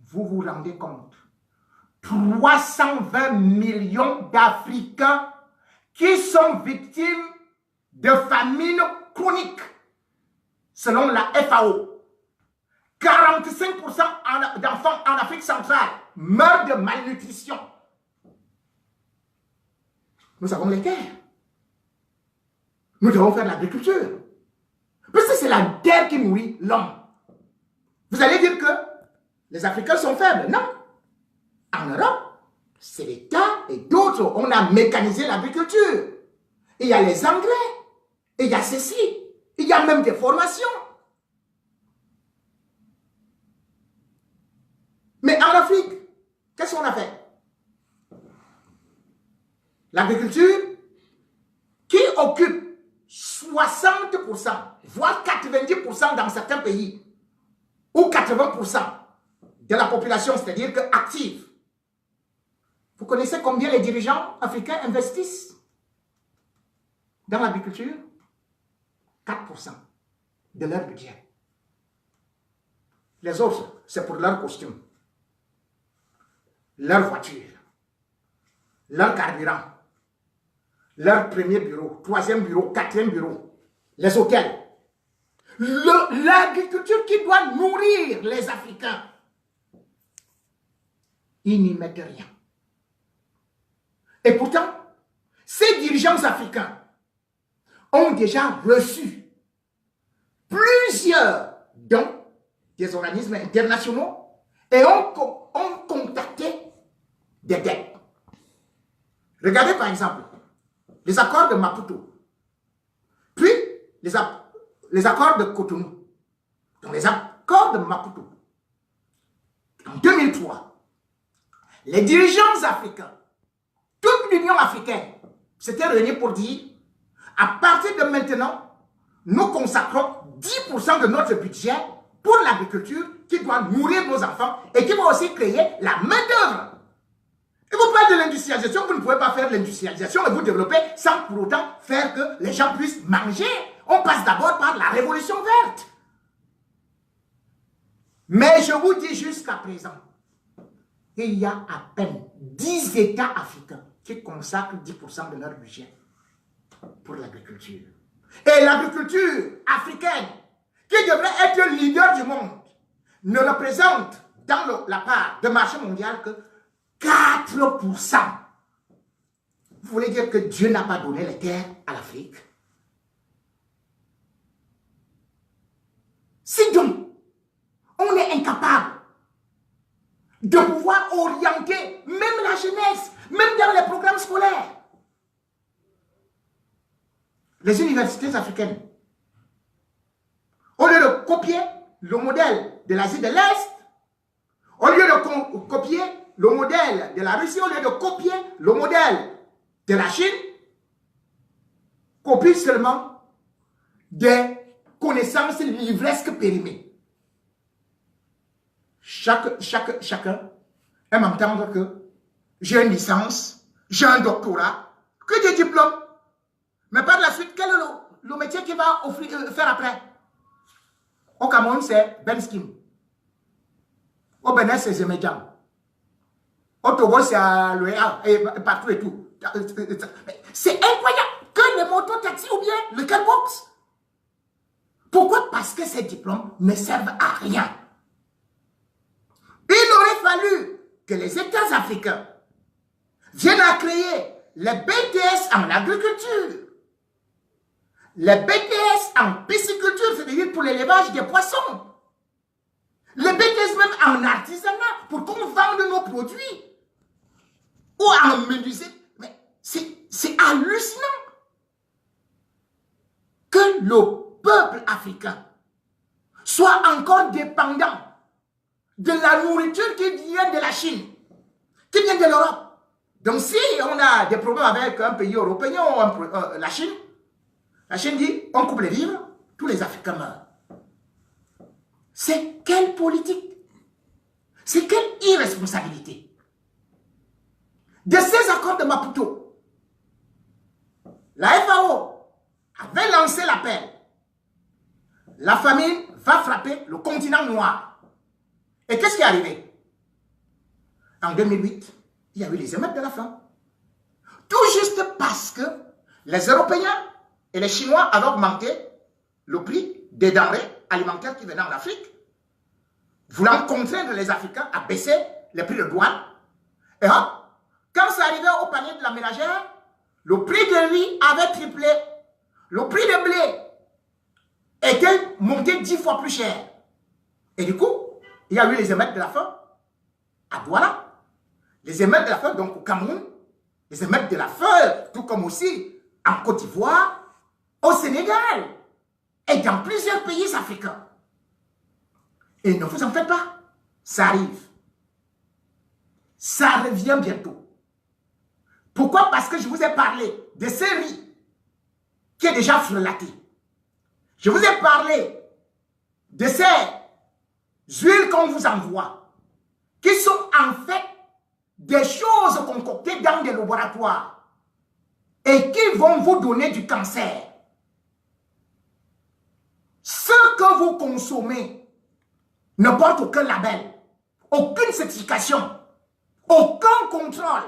Vous vous rendez compte? 320 millions d'Africains qui sont victimes de famine chronique, selon la FAO. 45% d'enfants en Afrique centrale meurent de malnutrition. Nous avons les terres. Nous devons faire l'agriculture. Parce que c'est la terre qui nourrit l'homme. Vous allez dire que les Africains sont faibles. Non. En Europe, c'est l'État et d'autres. On a mécanisé l'agriculture. Il y a les engrais. Et il y a ceci. Il y a même des formations. Mais en Afrique, qu'est-ce qu'on a fait? L'agriculture qui occupe 60%, voire 90% dans certains pays, ou 80% de la population, c'est-à-dire que active. Vous connaissez combien les dirigeants africains investissent dans l'agriculture? 4% de leur budget. Les autres, c'est pour leur costume, leur voiture, leur carburant, leur premier bureau, troisième bureau, quatrième bureau, les hôtels. L'agriculture qui doit nourrir les Africains, ils n'y mettent rien. Et pourtant, ces dirigeants africains ont déjà reçu plusieurs dons des organismes internationaux et ont contacté des dettes. Regardez par exemple les accords de Maputo, puis les accords de Cotonou. Dans les accords de Maputo, en 2003, les dirigeants africains, toute l'Union africaine, s'étaient réunis pour dire, à partir de maintenant, nous consacrons 10% de notre budget pour l'agriculture qui doit nourrir nos enfants et qui va aussi créer la main-d'œuvre. Et vous parlez de l'industrialisation, vous ne pouvez pas faire l'industrialisation et vous développer sans pour autant faire que les gens puissent manger. On passe d'abord par la révolution verte. Mais je vous dis jusqu'à présent, il y a à peine 10 États africains qui consacrent 10% de leur budget pour l'agriculture. Et l'agriculture africaine, qui devrait être le leader du monde, ne représente dans la part de marché mondial que 4%. Vous voulez dire que Dieu n'a pas donné les terres à l'Afrique? Si donc, on est incapable de pouvoir orienter même la jeunesse, même dans les programmes scolaires. Les universités africaines, au lieu de copier le modèle de l'Asie de l'Est, au lieu de copier le modèle de la Russie, au lieu de copier le modèle de la Chine, copie seulement des connaissances livresques périmées. Chacun aime entendre que j'ai une licence, j'ai un doctorat, que des diplômes. Mais par la suite, quel est le métier qu'il va faire après? Au Cameroun, c'est Ben Skim. Au Bénin, c'est Zemedjan. Au Togo, c'est l'OEA et partout et tout. C'est incroyable que les mototaxis ou bien le carbox. Pourquoi? Parce que ces diplômes ne servent à rien. Il aurait fallu que les États africains viennent à créer les BTS en agriculture, les BTS en pisciculture, c'est-à-dire pour l'élevage des poissons, les BTS même en artisanat, pour qu'on vende nos produits, ou en menuiserie. Mais c'est hallucinant que le peuple africain soit encore dépendant de la nourriture qui vient de la Chine, qui vient de l'Europe. Donc si on a des problèmes avec un pays européen ou la Chine dit, on coupe les vivres, tous les Africains meurent. C'est quelle politique? C'est quelle irresponsabilité? De ces accords de Maputo, la FAO avait lancé l'appel. La famine va frapper le continent noir. Et qu'est-ce qui est arrivé? En 2008, il y a eu les émeutes de la faim. Tout juste parce que les Européens et les Chinois avaient augmenté le prix des denrées alimentaires qui venaient en Afrique, voulant contraindre les Africains à baisser les prix de douane. Et hop, quand ça arrivait au panier de la ménagère, le prix de riz avait triplé. Le prix de blé était monté 10 fois plus cher. Et du coup, il y a eu les émeutes de la faim à Douala. Les émeutes de la faim, donc au Cameroun. Les émeutes de la faim, tout comme aussi en Côte d'Ivoire, au Sénégal et dans plusieurs pays africains. Et ne vous en faites pas, ça arrive. Ça revient bientôt. Pourquoi? Parce que je vous ai parlé de ce riz qui est déjà frelaté. Je vous ai parlé de ces huiles qu'on vous envoie, qui sont en fait des choses concoctées dans des laboratoires et qui vont vous donner du cancer. Ce que vous consommez ne porte aucun label, aucune certification, aucun contrôle.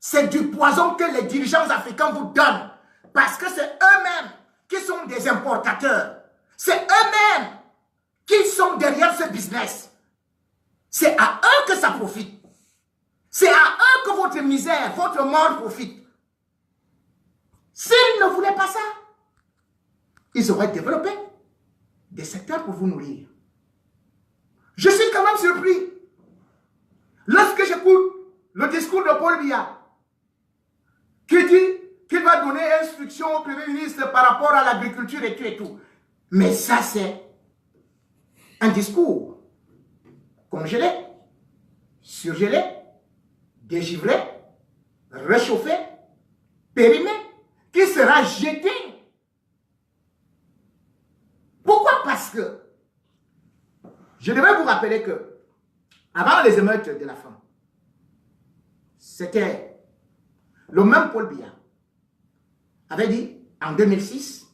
C'est du poison que les dirigeants africains vous donnent parce que c'est eux-mêmes qui sont des importateurs. C'est eux-mêmes qui sont derrière ce business. C'est à eux que ça profite. C'est à eux que votre misère, votre mort profite. S'ils ne voulaient pas ça, ils auraient développé des secteurs pour vous nourrir. Je suis quand même surpris. Lorsque j'écoute le discours de Paul Biya, qui dit qu'il va donner instruction au Premier ministre par rapport à l'agriculture et tout et tout. Mais ça, c'est un discours congelé, surgelé, dégivré, réchauffé, périmé, qui sera jeté. Pourquoi? Parce que je devrais vous rappeler que avant les émeutes de la faim, c'était le même Paul Biya avait dit en 2006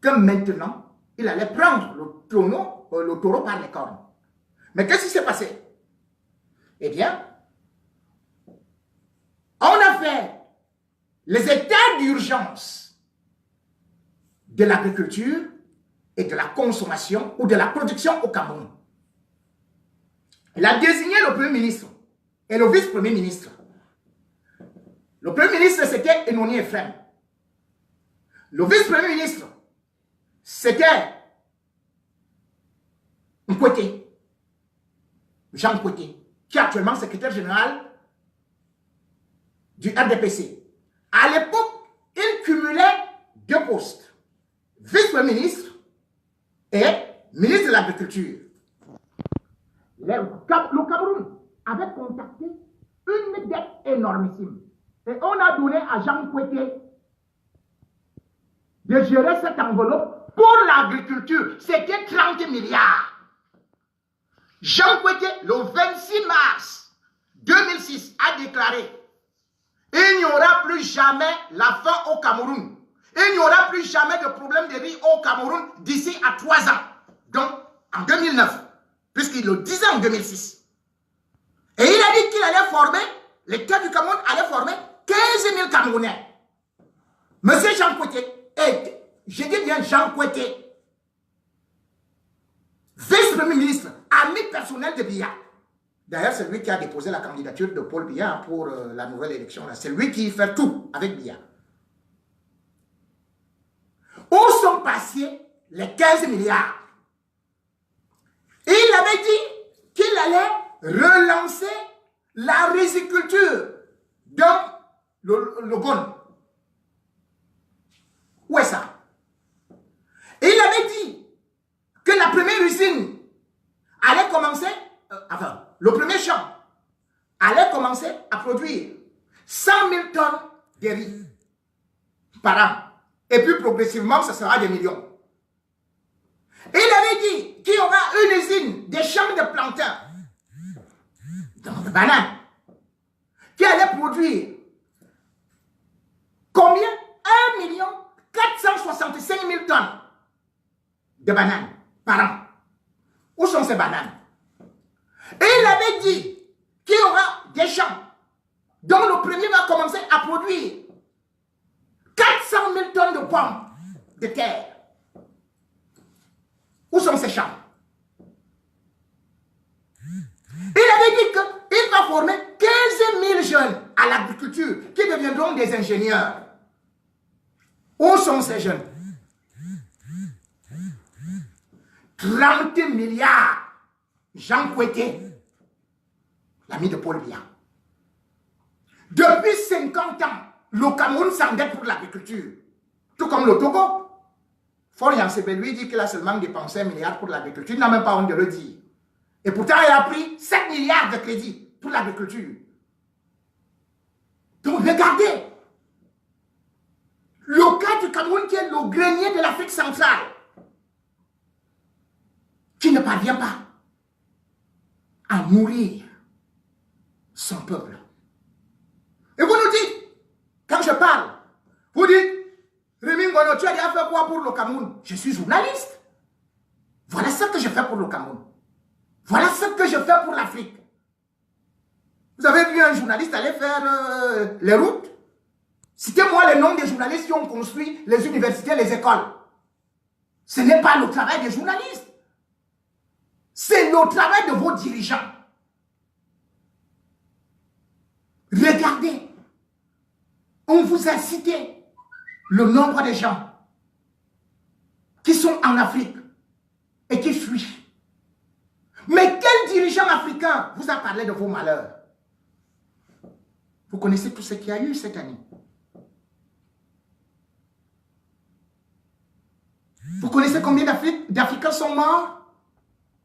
que maintenant, il allait prendre le taureau par les cornes. Mais qu'est-ce qui s'est passé? Eh bien, on a fait les états d'urgence de l'agriculture et de la consommation ou de la production au Cameroun. Il a désigné le Premier ministre et le vice-premier ministre. Le Premier ministre, c'était Enoni Ephraim. Le vice-premier ministre, c'était Nkwete, Jean Nkwete, qui est actuellement secrétaire général du RDPC. À l'époque, il cumulait deux postes, vice-premier ministre et ministre de l'Agriculture. Le Cameroun avait contacté une dette énormissime. Et on a donné à Jean Nkwete de gérer cette enveloppe pour l'agriculture. C'était 30 milliards. Jean Nkwete, le 26 mars 2006, a déclaré: il n'y aura plus jamais la faim au Cameroun. Il n'y aura plus jamais de problème de riz au Cameroun d'ici à 3 ans. Donc, en 2009, puisqu'il le disait en 2006. Et il a dit qu'il allait former, l'État du Cameroun allait former 15 000 Camerounais. Monsieur Jean Nkwete, je dis bien Jean Nkwete, vice-premier ministre, ami personnel de Biya, D'ailleurs, c'est lui qui a déposé la candidature de Paul Biya pour la nouvelle élection. C'est lui qui fait tout avec Biya. Où sont passés les 15 milliards? Il avait dit qu'il allait relancer la riziculture dans le Gone. Où est ça? Et il avait dit que la première usine allait commencer, le premier champ allait commencer à produire 100 000 tonnes de riz par an. Et puis progressivement, ce sera des millions. Et il avait dit qu'il y aura une usine des champs de plantains, donc de bananes, qui allait produire combien? 1 465 000 tonnes de bananes par an. Où sont ces bananes? Et il avait dit qu'il y aura des champs dont le premier va commencer à produire 400 000 tonnes de pommes de terre. Où sont ces champs? Il avait dit qu'il va former 15 000 jeunes à l'agriculture qui deviendront des ingénieurs. Où sont ces jeunes? 30 milliards. Jean Kouété, l'ami de Paul Biya. Depuis 50 ans, le Cameroun s'endette pour l'agriculture. Tout comme le Togo. Faure Gnassingbe lui dit qu'il a seulement dépensé 1 milliard pour l'agriculture. Il n'a même pas honte de le dire. Et pourtant, il a pris 7 milliards de crédits pour l'agriculture. Donc, regardez. Le cas du Cameroun qui est le grenier de l'Afrique centrale, qui ne parvient pas à nourrir son peuple. Et vous nous dites, quand je parle, vous dites, Rémi Ngono, tu as déjà fait quoi pour le Cameroun? Je suis journaliste. Voilà ce que je fais pour le Cameroun. Voilà ce que je fais pour l'Afrique. Vous avez vu un journaliste aller faire les routes? Citez-moi les noms des journalistes qui ont construit les universités, les écoles. Ce n'est pas le travail des journalistes. C'est le travail de vos dirigeants. Regardez, on vous a cité le nombre de gens qui sont en Afrique et qui fuient. Mais quel dirigeant africain vous a parlé de vos malheurs? Vous connaissez tout ce qu'il y a eu cette année. Vous connaissez combien d'Africains sont morts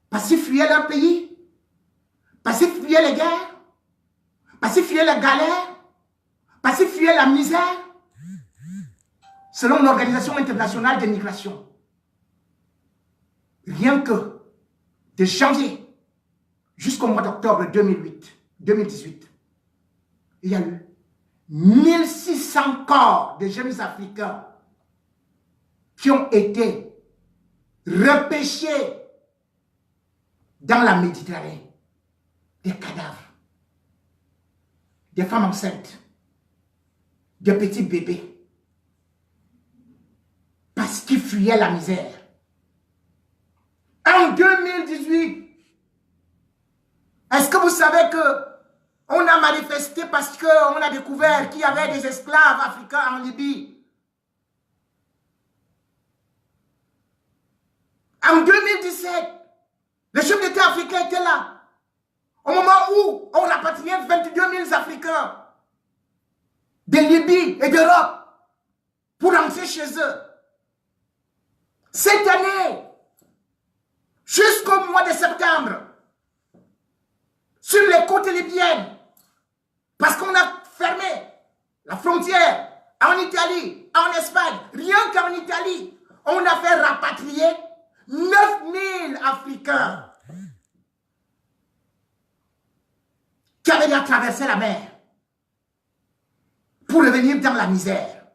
parce qu'ils fuyaient leur pays, parce qu'ils fuyaient les guerres, parce qu'ils fuyaient les galères, parce qu'ils fuyaient la misère, selon l'Organisation internationale de migration. Rien que de janvier jusqu'au mois d'octobre 2018, il y a eu 1600 corps de jeunes Africains qui ont été repêchés dans la Méditerranée. Des cadavres, des femmes enceintes, des petits bébés, parce qu'ils fuyaient la misère. En 2018, est-ce que vous savez que on a manifesté parce qu'on a découvert qu'il y avait des esclaves africains en Libye? En 2017, le chef d'État africain était là. Au moment où on rapatriait 22 000 Africains de Libye et d'Europe pour rentrer chez eux. Cette année, jusqu'au mois de septembre, sur les côtes libyennes, parce qu'on a fermé la frontière en Italie, en Espagne, rien qu'en Italie, on a fait rapatrier 9 000 Africains qui avaient déjà traversé la mer pour revenir dans la misère.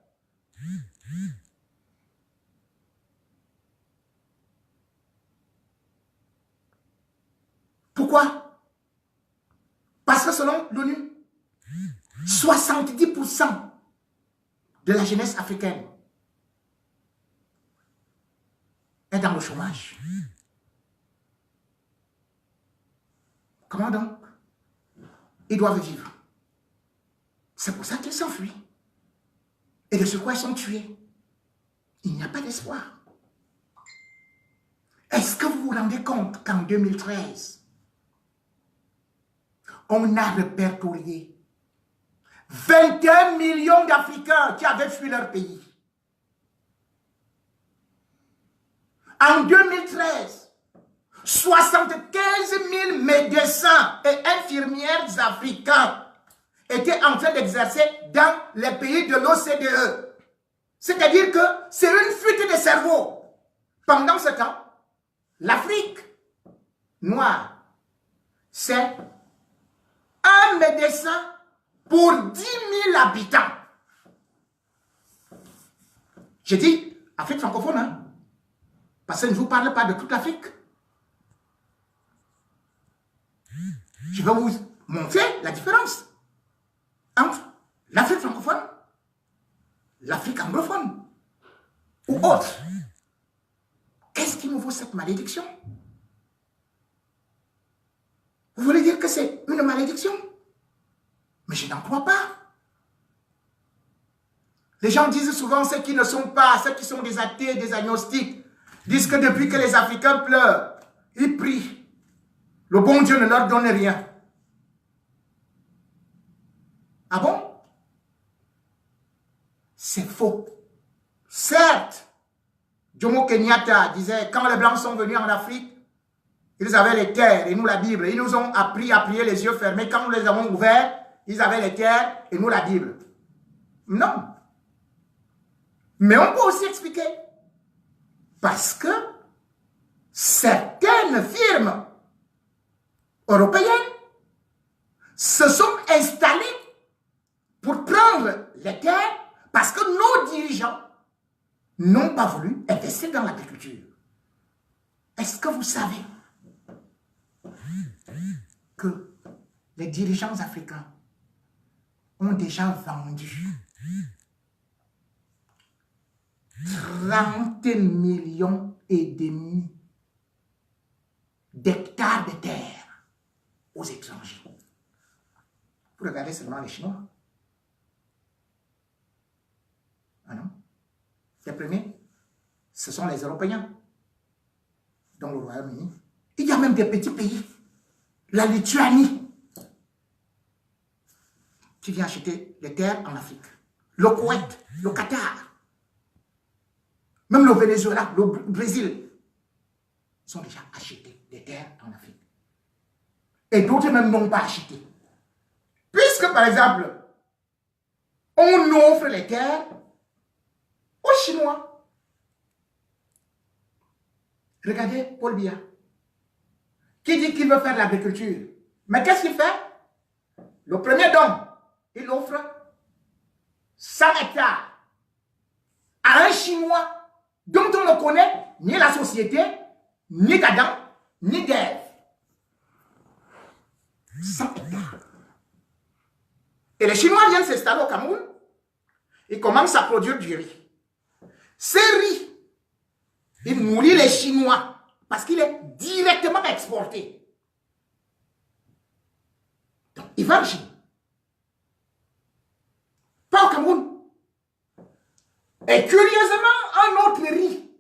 Pourquoi? Parce que selon l'ONU, 70% de la jeunesse africaine est dans le chômage. Comment donc ils doivent vivre. C'est pour ça qu'ils s'enfuient. Et de ce quoi ils sont tués. Il n'y a pas d'espoir. Est-ce que vous vous rendez compte qu'en 2013, on a répertorié 21 millions d'Africains qui avaient fui leur pays. En 2013, 75 000 médecins et infirmières africains étaient en train d'exercer dans les pays de l'OCDE. C'est-à-dire que c'est une fuite de cerveau. Pendant ce temps, l'Afrique noire, c'est un médecin pour 10 000 habitants. J'ai dit Afrique francophone, hein? Parce que je ne vous parle pas de toute l'Afrique. Je vais vous montrer la différence entre l'Afrique francophone, l'Afrique anglophone ou autre. Qu'est-ce qui nous vaut cette malédiction? Vous voulez dire que c'est une malédiction? Mais je n'en crois pas. Les gens disent souvent, ceux qui ne sont pas, ceux qui sont des athées, des agnostiques, disent que depuis que les Africains pleurent, ils prient. Le bon Dieu ne leur donne rien. Ah bon? C'est faux. Certes, Jomo Kenyatta disait, quand les Blancs sont venus en Afrique, ils avaient les terres et nous la Bible. Ils nous ont appris à prier les yeux fermés. Quand nous les avons ouverts, ils avaient les terres et nous la Bible. Non. Mais on peut aussi expliquer. Parce que certaines firmes européennes se sont installées pour prendre les terres parce que nos dirigeants n'ont pas voulu investir dans l'agriculture. Est-ce que vous savez que les dirigeants africains ont déjà vendu 30 millions et demi d'hectares de terre aux étrangers? Vous regardez seulement les Chinois. Ah non? Les premiers, ce sont les Européens, dont le Royaume-Uni. Il y a même des petits pays, la Lituanie, qui vient acheter des terres en Afrique. Le Koweït, le Qatar, même le Venezuela, le Brésil, sont déjà achetés des terres en Afrique. Et d'autres même n'ont pas acheté. Puisque, par exemple, on offre les terres aux Chinois. Regardez Paul Biya, qui dit qu'il veut faire de l'agriculture. Mais qu'est-ce qu'il fait? Le premier don, il offre 100 hectares à un Chinois dont on ne connaît ni la société, ni d'Adam, ni d'Ève. 100 hectares. Et les Chinois viennent s'installer au Cameroun. Ils commencent à produire du riz. Ce riz, il nourrit les Chinois parce qu'il est directement exporté. Donc, il va en Chine. Pas au Cameroun. Et curieusement, un autre riz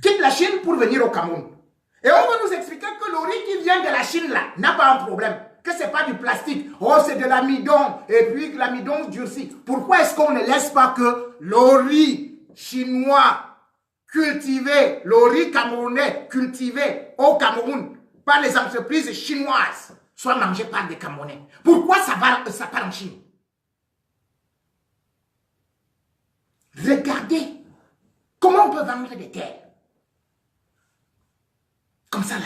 quitte la Chine pour venir au Cameroun. Et on va nous expliquer que le riz qui vient de la Chine là n'a pas un problème. Que ce n'est pas du plastique. Oh, c'est de l'amidon. Et puis que l'amidon durcit. Pourquoi est-ce qu'on ne laisse pas que le riz chinois cultivé, le riz camerounais cultivé au Cameroun par les entreprises chinoises soit mangé par des Camerounais? Pourquoi ça part en Chine? Regardez comment on peut vendre des terres. Comme ça là.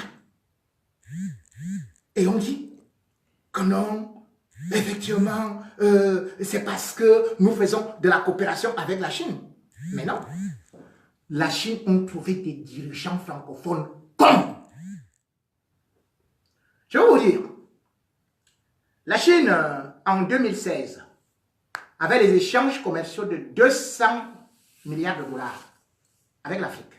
Et on dit que non, effectivement, c'est parce que nous faisons de la coopération avec la Chine. Mais non. La Chine a trouvé des dirigeants francophones comme. Je vais vous dire, la Chine, en 2016, avait les échanges commerciaux de 200 milliards de dollars avec l'Afrique.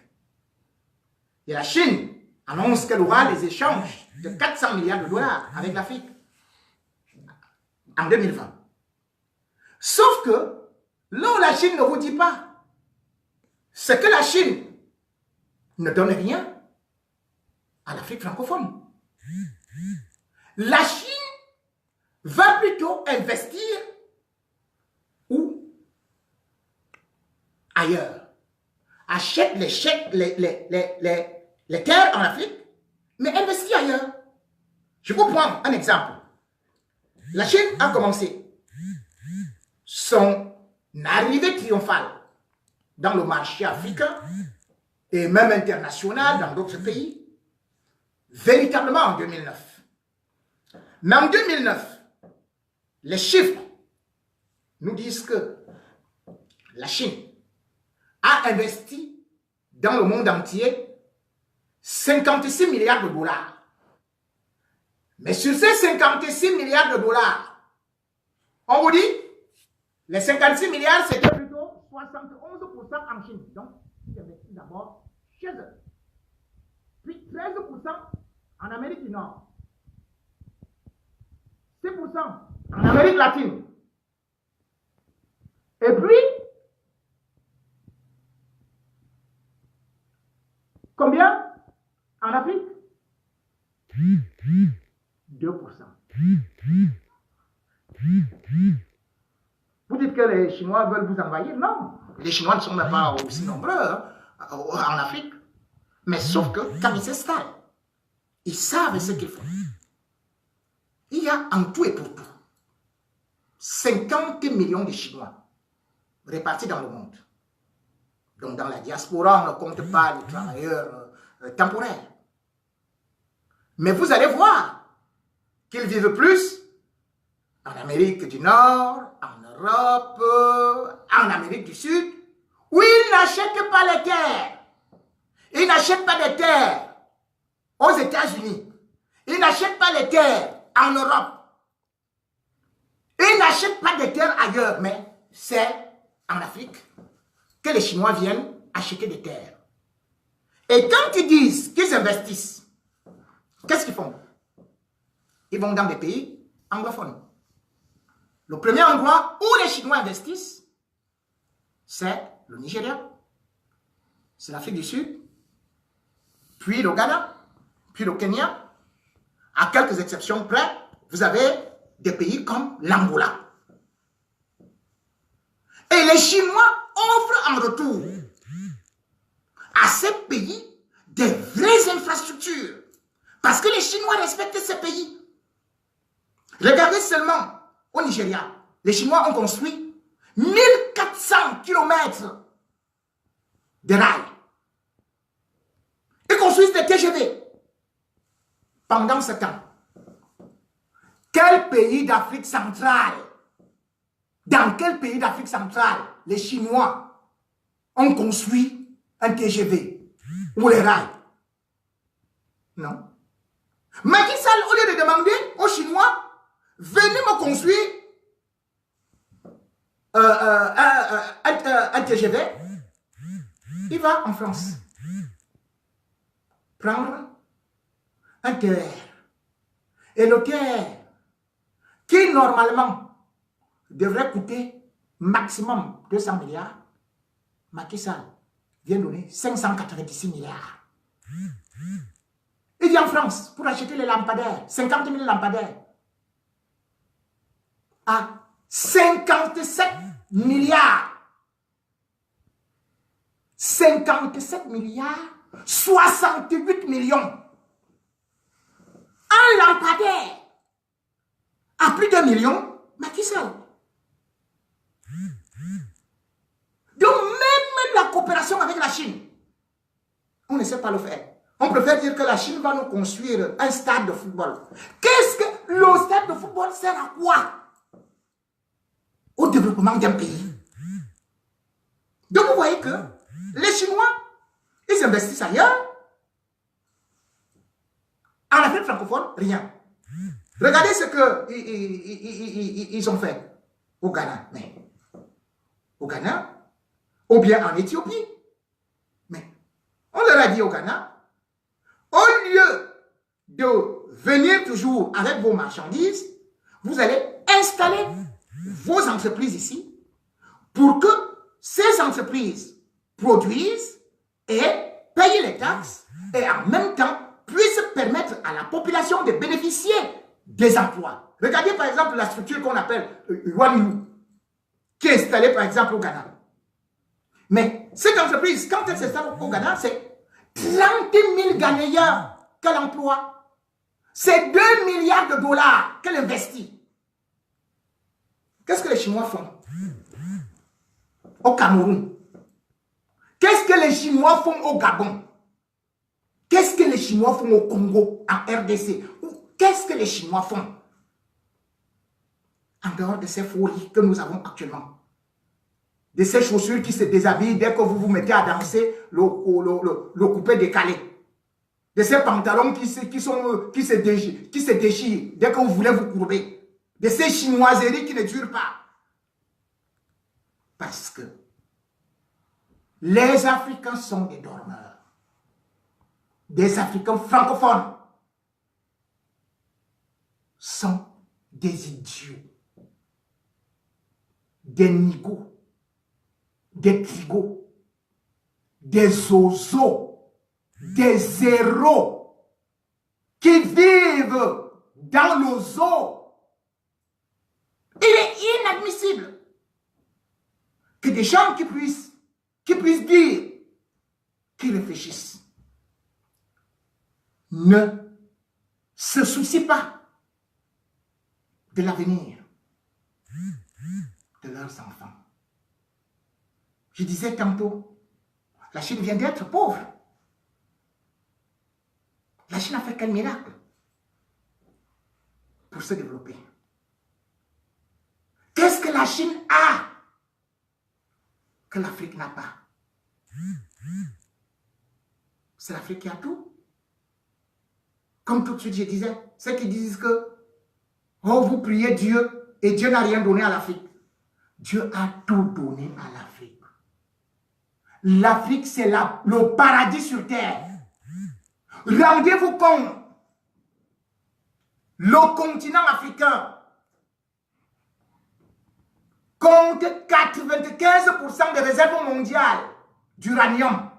Et la Chine annonce qu'elle aura des échanges de 400 milliards de dollars avec l'Afrique. en 2020. Sauf que, là où la Chine ne vous dit pas, c'est que la Chine ne donne rien à l'Afrique francophone. La Chine va plutôt investir où? Ailleurs. Achète les terres en Afrique, mais investit ailleurs. Je vous prends un exemple. La Chine a commencé son arrivée triomphale dans le marché africain et même international dans d'autres pays, véritablement en 2009. Mais en 2009, les chiffres nous disent que la Chine a investi dans le monde entier 56 milliards de dollars. Mais sur ces 56 milliards de dollars, on vous dit, les 56 milliards, c'était plutôt 71% en Chine. Donc, ils investissent d'abord chez eux. Puis 13% en Amérique du Nord. 6% en Amérique latine. Et puis, combien en Afrique? 2%. Vous dites que les Chinois veulent vous envahir? Non. Les Chinois ne sont même pas aussi nombreux en Afrique. Mais sauf que quand ils s'installent, ils savent ce qu'ils font. Il y a en tout et pour tout 50 millions de Chinois répartis dans le monde. Donc dans la diaspora, on ne compte pas les travailleurs temporaires. Mais vous allez voir qu'ils vivent plus en Amérique du Nord, en Europe, en Amérique du Sud, où ils n'achètent pas les terres. Ils n'achètent pas des terres aux États-Unis. Ils n'achètent pas les terres en Europe. Ils n'achètent pas des terres ailleurs, mais c'est en Afrique que les Chinois viennent acheter des terres. Et quand ils disent qu'ils investissent, qu'est-ce qu'ils font? Ils vont dans des pays anglophones. Le premier endroit où les Chinois investissent, c'est le Nigeria, c'est l'Afrique du Sud, puis le Ghana, puis le Kenya. À quelques exceptions près, vous avez des pays comme l'Angola. Et les Chinois offrent en retour à ces pays des vraies infrastructures. Parce que les Chinois respectent ces pays. Regardez seulement au Nigeria. Les Chinois ont construit 1400 km de rails. Ils construisent des TGV. Pendant ce temps, quel pays d'Afrique centrale, dans quel pays d'Afrique centrale les Chinois ont construit un TGV ou les rails? Non. Macky Sall, au lieu de demander aux Chinois, venez me construire un TGV, il va en France prendre un TER. Et le TER, qui normalement devrait coûter maximum 200 milliards, Macky Sall vient donner 586 milliards. Il vient en France pour acheter les lampadaires, 50 000 lampadaires, à 57 milliards. 57 milliards, 68 millions. Un lampadaire à plus de millions, Macky Sall. Donc même la coopération avec la Chine, on ne sait pas le faire. On préfère dire que la Chine va nous construire un stade de football. Qu'est-ce que le stade de football sert à quoi? Au développement d'un pays. Donc vous voyez que les Chinois, ils investissent ailleurs. En Afrique francophone, rien. Regardez ce qu'ils ont fait au Ghana. Mais au Ghana, ou bien en Éthiopie. Mais on leur a dit au Ghana, au lieu de venir toujours avec vos marchandises, vous allez installer vos entreprises ici pour que ces entreprises produisent et payent les taxes et en même temps puissent permettre à la population de bénéficier des emplois. Regardez par exemple la structure qu'on appelle Wanilu, qui est installée par exemple au Ghana. Mais cette entreprise, quand elle s'installe au Ghana, c'est 30 000 Ghanéens qu'elle emploie. C'est 2 milliards de dollars qu'elle investit. Qu'est-ce que les Chinois font au Cameroun? Qu'est-ce que les Chinois font au Gabon? Qu'est-ce que les Chinois font au Congo, en RDC? Qu'est-ce que les Chinois font en dehors de ces folies que nous avons actuellement? De ces chaussures qui se déshabillent dès que vous vous mettez à danser, le coupé décalé. De ces pantalons qui se déchirent dès que vous voulez vous courber. De ces chinoiseries qui ne durent pas. Parce que les Africains sont des dormeurs. Des Africains francophones sont des idiots, des nigauds, des trigots, des oiseaux, des zéros qui vivent dans le zoo. Il est inadmissible que des gens qui puissent dire, qui réfléchissent, ne se soucient pas de l'avenir de leurs enfants. Je disais tantôt, la Chine vient d'être pauvre. La Chine a fait quel miracle pour se développer? Qu'est-ce que la Chine a que l'Afrique n'a pas? C'est l'Afrique qui a tout. Comme tout de suite je disais, ceux qui disent que oh, vous priez Dieu et Dieu n'a rien donné à l'Afrique. Dieu a tout donné à l'Afrique. L'Afrique, c'est le paradis sur terre. Rendez-vous compte, le continent africain compte 95% des réserves mondiales d'uranium.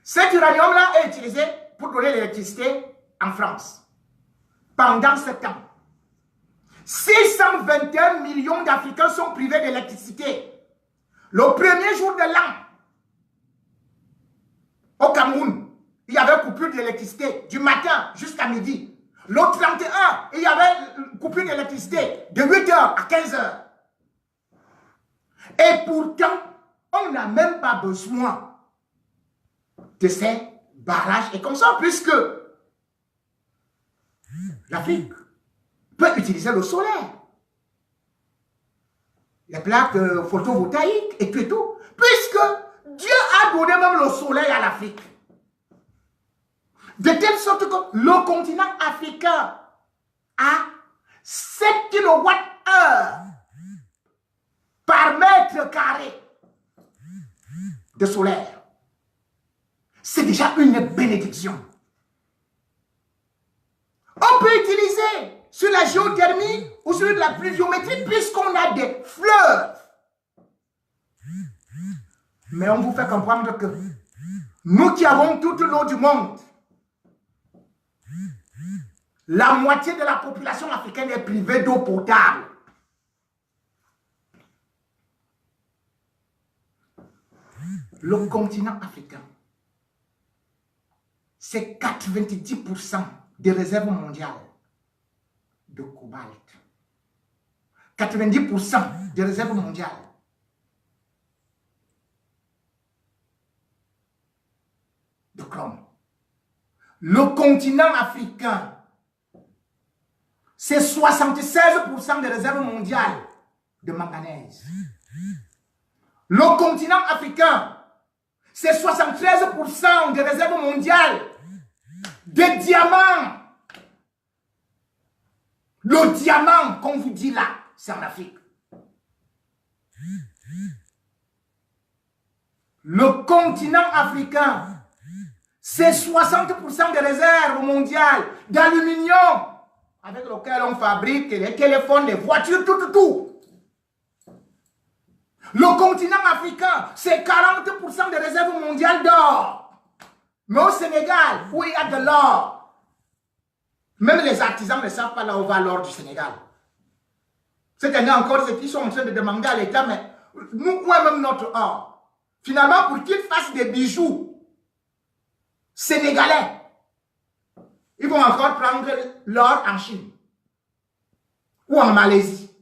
Cet uranium-là est utilisé pour donner l'électricité en France. Pendant 7 ans, 621 millions d'Africains sont privés d'électricité. Le premier jour de l'an, au Cameroun, il y avait coupure d'électricité du matin jusqu'à midi. Le 31, il y avait coupure d'électricité de 8h à 15h. Et pourtant, on n'a même pas besoin de ces barrages et consorts, puisque l'Afrique peut utiliser le solaire, les plaques photovoltaïques et tout, puisque Dieu a donné même le soleil à l'Afrique. De telle sorte que le continent africain a 7 kWh par mètre carré de solaire. C'est déjà une bénédiction. On peut utiliser sur la géothermie ou sur la pluviométrie puisqu'on a des fleuves. Mais on vous fait comprendre que nous qui avons toute l'eau du monde, la moitié de la population africaine est privée d'eau potable. Le continent africain, c'est 90% des réserves mondiales de cobalt. 90% des réserves mondiales de chrome. Le continent africain, c'est 76% des réserves mondiales de manganèse. Le continent africain, c'est 73% des réserves mondiales de diamants. Le diamant qu'on vous dit là, c'est en Afrique. Le continent africain, c'est 60% des réserves mondiales d'aluminium avec lequel on fabrique les téléphones, les voitures, tout. Le continent africain, c'est 40% des réserves mondiales d'or. Mais au Sénégal, où il y a de l'or, même les artisans ne savent pas là où va l'or du Sénégal. Cette année encore, ils sont en train de demander à l'État, mais nous, où est même notre or? Finalement, pour qu'ils fassent des bijoux sénégalais, ils vont encore prendre l'or en Chine ou en Malaisie.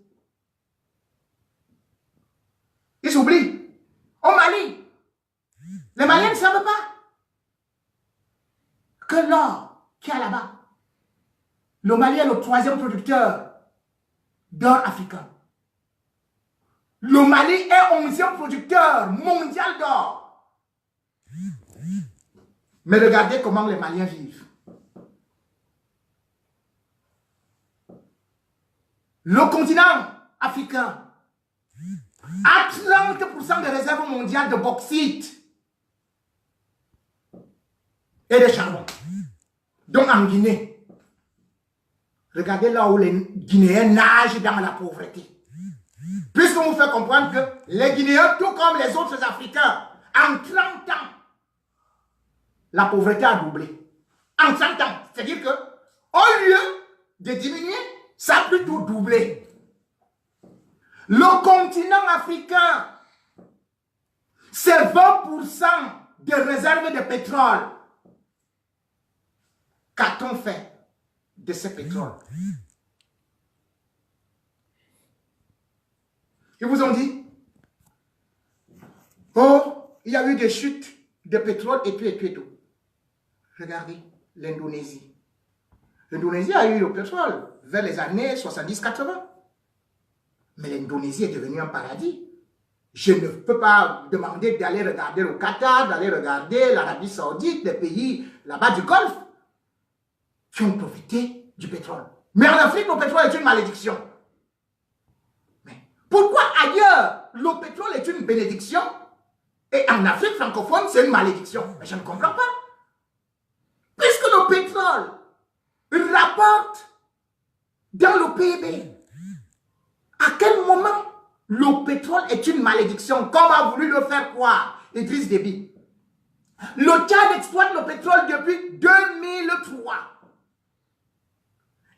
Ils s'oublient. Au Mali, les Maliens ne savent pas que l'or qu'il y a là-bas, le Mali est le 3e producteur d'or africain. Le Mali est 11e producteur mondial d'or. Mais regardez comment les Maliens vivent. Le continent africain a 30% des réserves mondiales de bauxite et de charbon. Donc en Guinée, regardez là où les Guinéens nagent dans la pauvreté. Puisqu'on vous fait comprendre que les Guinéens, tout comme les autres Africains, en 30 ans, la pauvreté a doublé. En 30 ans. C'est-à-dire que, au lieu de diminuer, ça a plutôt doublé. Le continent africain, c'est 20% de réserves de pétrole. Qu'a-t-on fait de ce pétrole? Ils vous ont dit, oh, il y a eu des chutes de pétrole et tout. Regardez l'Indonésie. L'Indonésie a eu le pétrole vers les années 70-80. Mais l'Indonésie est devenue un paradis. Je ne peux pas demander d'aller regarder le Qatar, d'aller regarder l'Arabie Saoudite, les pays là-bas du Golfe, qui ont profité du pétrole. Mais en Afrique, le pétrole est une malédiction. Mais pourquoi ailleurs, le pétrole est une bénédiction et en Afrique francophone, c'est une malédiction? Mais je ne comprends pas. Puisque le pétrole rapporte dans le PIB, à quel moment le pétrole est une malédiction, comme a voulu le faire croire Idriss Déby? Le Tchad exploite le pétrole depuis 2003.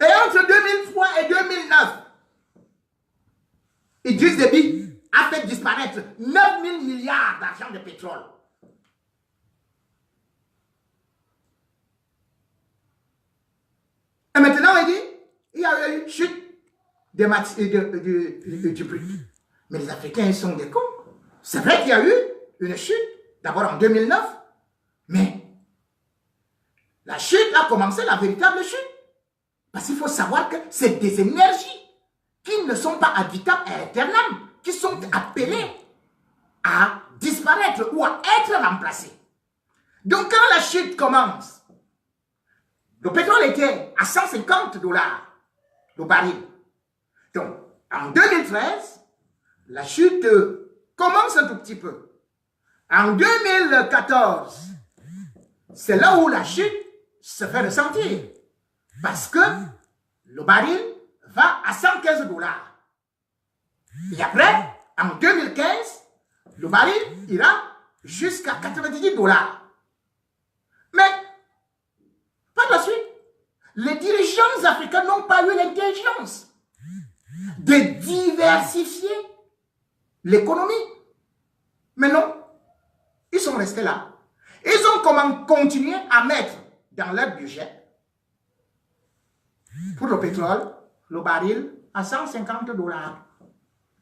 Et entre 2003 et 2009, Idriss Déby a fait disparaître 9 000 milliards d'argent de pétrole. Et maintenant, il dit, il y a eu une chute du prix. Mais les Africains, ils sont des cons. C'est vrai qu'il y a eu une chute, d'abord en 2009, mais la chute a commencé, la véritable chute. Parce qu'il faut savoir que c'est des énergies qui ne sont pas ad vitam aeternam, qui sont appelées à disparaître ou à être remplacées. Donc quand la chute commence, le pétrole était à 150 $ le baril. Donc, en 2013, la chute commence un tout petit peu. En 2014, c'est là où la chute se fait ressentir. Parce que le baril va à 115 $. Et après, en 2015, le baril ira jusqu'à 90 $. Mais, par la suite, les dirigeants africains n'ont pas eu l'intelligence de diversifier l'économie. Mais non, ils sont restés là. Ils ont continué à mettre dans leur budget, pour le pétrole, le baril, à 150 $.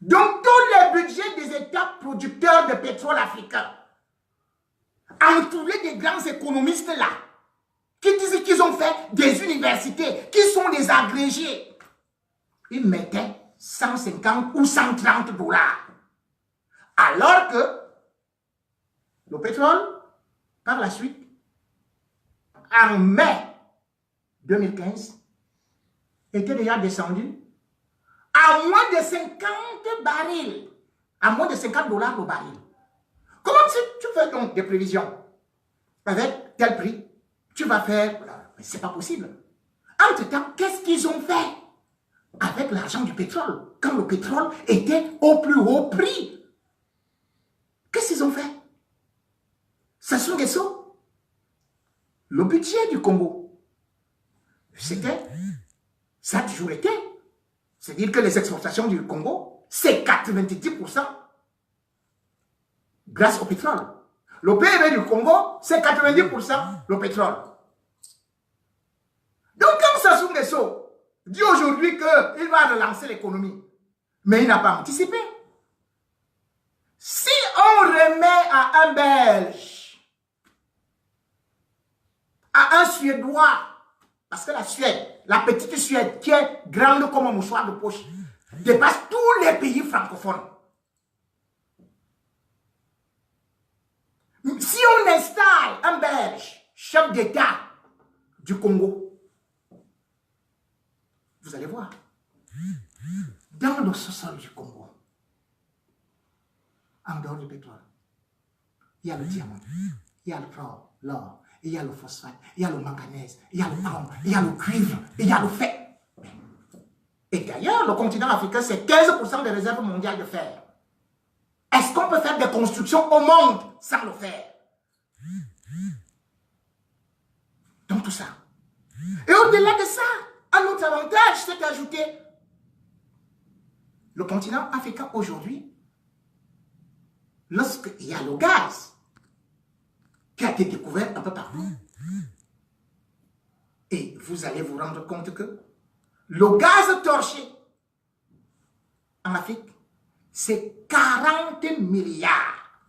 Donc, tous les budgets des États producteurs de pétrole africains, entourés des grands économistes là, qui disent qu'ils ont fait des universités, qui sont des agrégés, ils mettaient 150 ou 130 $. Alors que le pétrole, par la suite, en mai 2015, était déjà descendu à moins de 50 barils, à moins de 50 $ le baril. Comment tu fais donc des prévisions avec tel prix? Tu vas faire, mais c'est pas possible. Entre-temps, qu'est-ce qu'ils ont fait avec l'argent du pétrole, quand le pétrole était au plus haut prix? Qu'est-ce qu'ils ont fait? Sassou Nguesso, le budget du Congo, c'était, ça a toujours été, c'est-à-dire que les exportations du Congo, c'est 90% grâce au pétrole. Le PIB du Congo, c'est 90% le pétrole. Donc quand Sassou Nguesso dit aujourd'hui qu'il va relancer l'économie, mais il n'a pas anticipé. Si on remet à un Belge, à un Suédois, parce que la Suède, la petite Suède, qui est grande comme un mouchoir de poche, dépasse tous les pays francophones. Si on installe un Belge, chef d'État du Congo, vous allez voir, dans le sous-sol du Congo, en dehors du pétrole, il y a le diamant, il y a l'or, il y a le phosphate, il y a le manganèse, il y a le chrome, il y a le cuivre, il y a le fer. Et d'ailleurs, le continent africain, c'est 15% des réserves mondiales de fer. Est-ce qu'on peut faire des constructions au monde sans le fer? Donc tout ça. Et au-delà de ça, un autre avantage s'est ajouté. Le continent africain aujourd'hui, lorsqu'il y a le gaz qui a été découvert un peu partout, et vous allez vous rendre compte que le gaz torché en Afrique, c'est 40 milliards.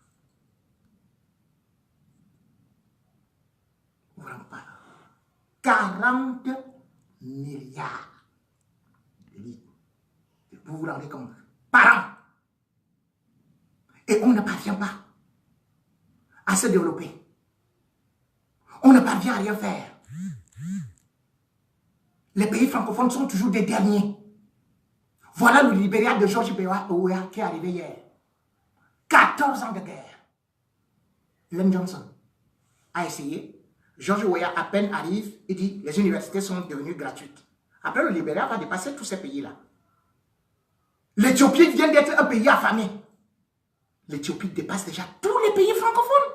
Vous vous rendez pas? 40 milliards de litres. Vous vous rendez compte? Par an. Et on ne parvient pas à se développer. On ne parvient à rien faire. Les pays francophones sont toujours des derniers. Voilà le Libéria de George Weah qui est arrivé hier. 14 ans de guerre. Len Johnson a essayé. George Weah à peine arrive et dit les universités sont devenues gratuites. Après, le Libéria va dépasser tous ces pays-là. L'Éthiopie vient d'être un pays affamé. L'Éthiopie dépasse déjà tous les pays francophones.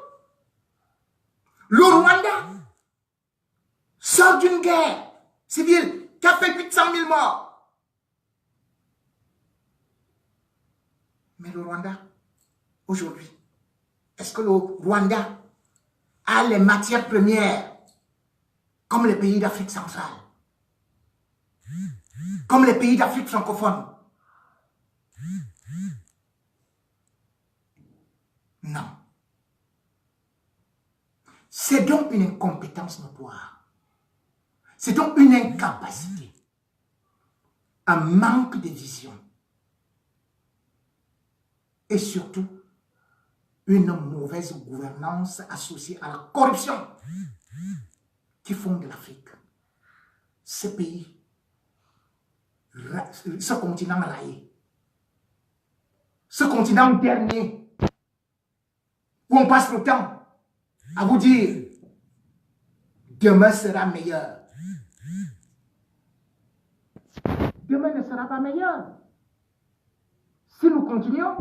Le Rwanda sort d'une guerre civile qui a fait 800 000 morts. Mais le Rwanda, aujourd'hui, est-ce que le Rwanda a les matières premières comme les pays d'Afrique centrale, comme les pays d'Afrique francophone? Non. C'est donc une incompétence notoire. C'est donc une incapacité, un manque de vision et surtout une mauvaise gouvernance associée à la corruption qui font de l'Afrique ce pays, ce continent raillé, ce continent dernier où on passe le temps à vous dire demain sera meilleur. Demain ne sera pas meilleur. Si nous continuons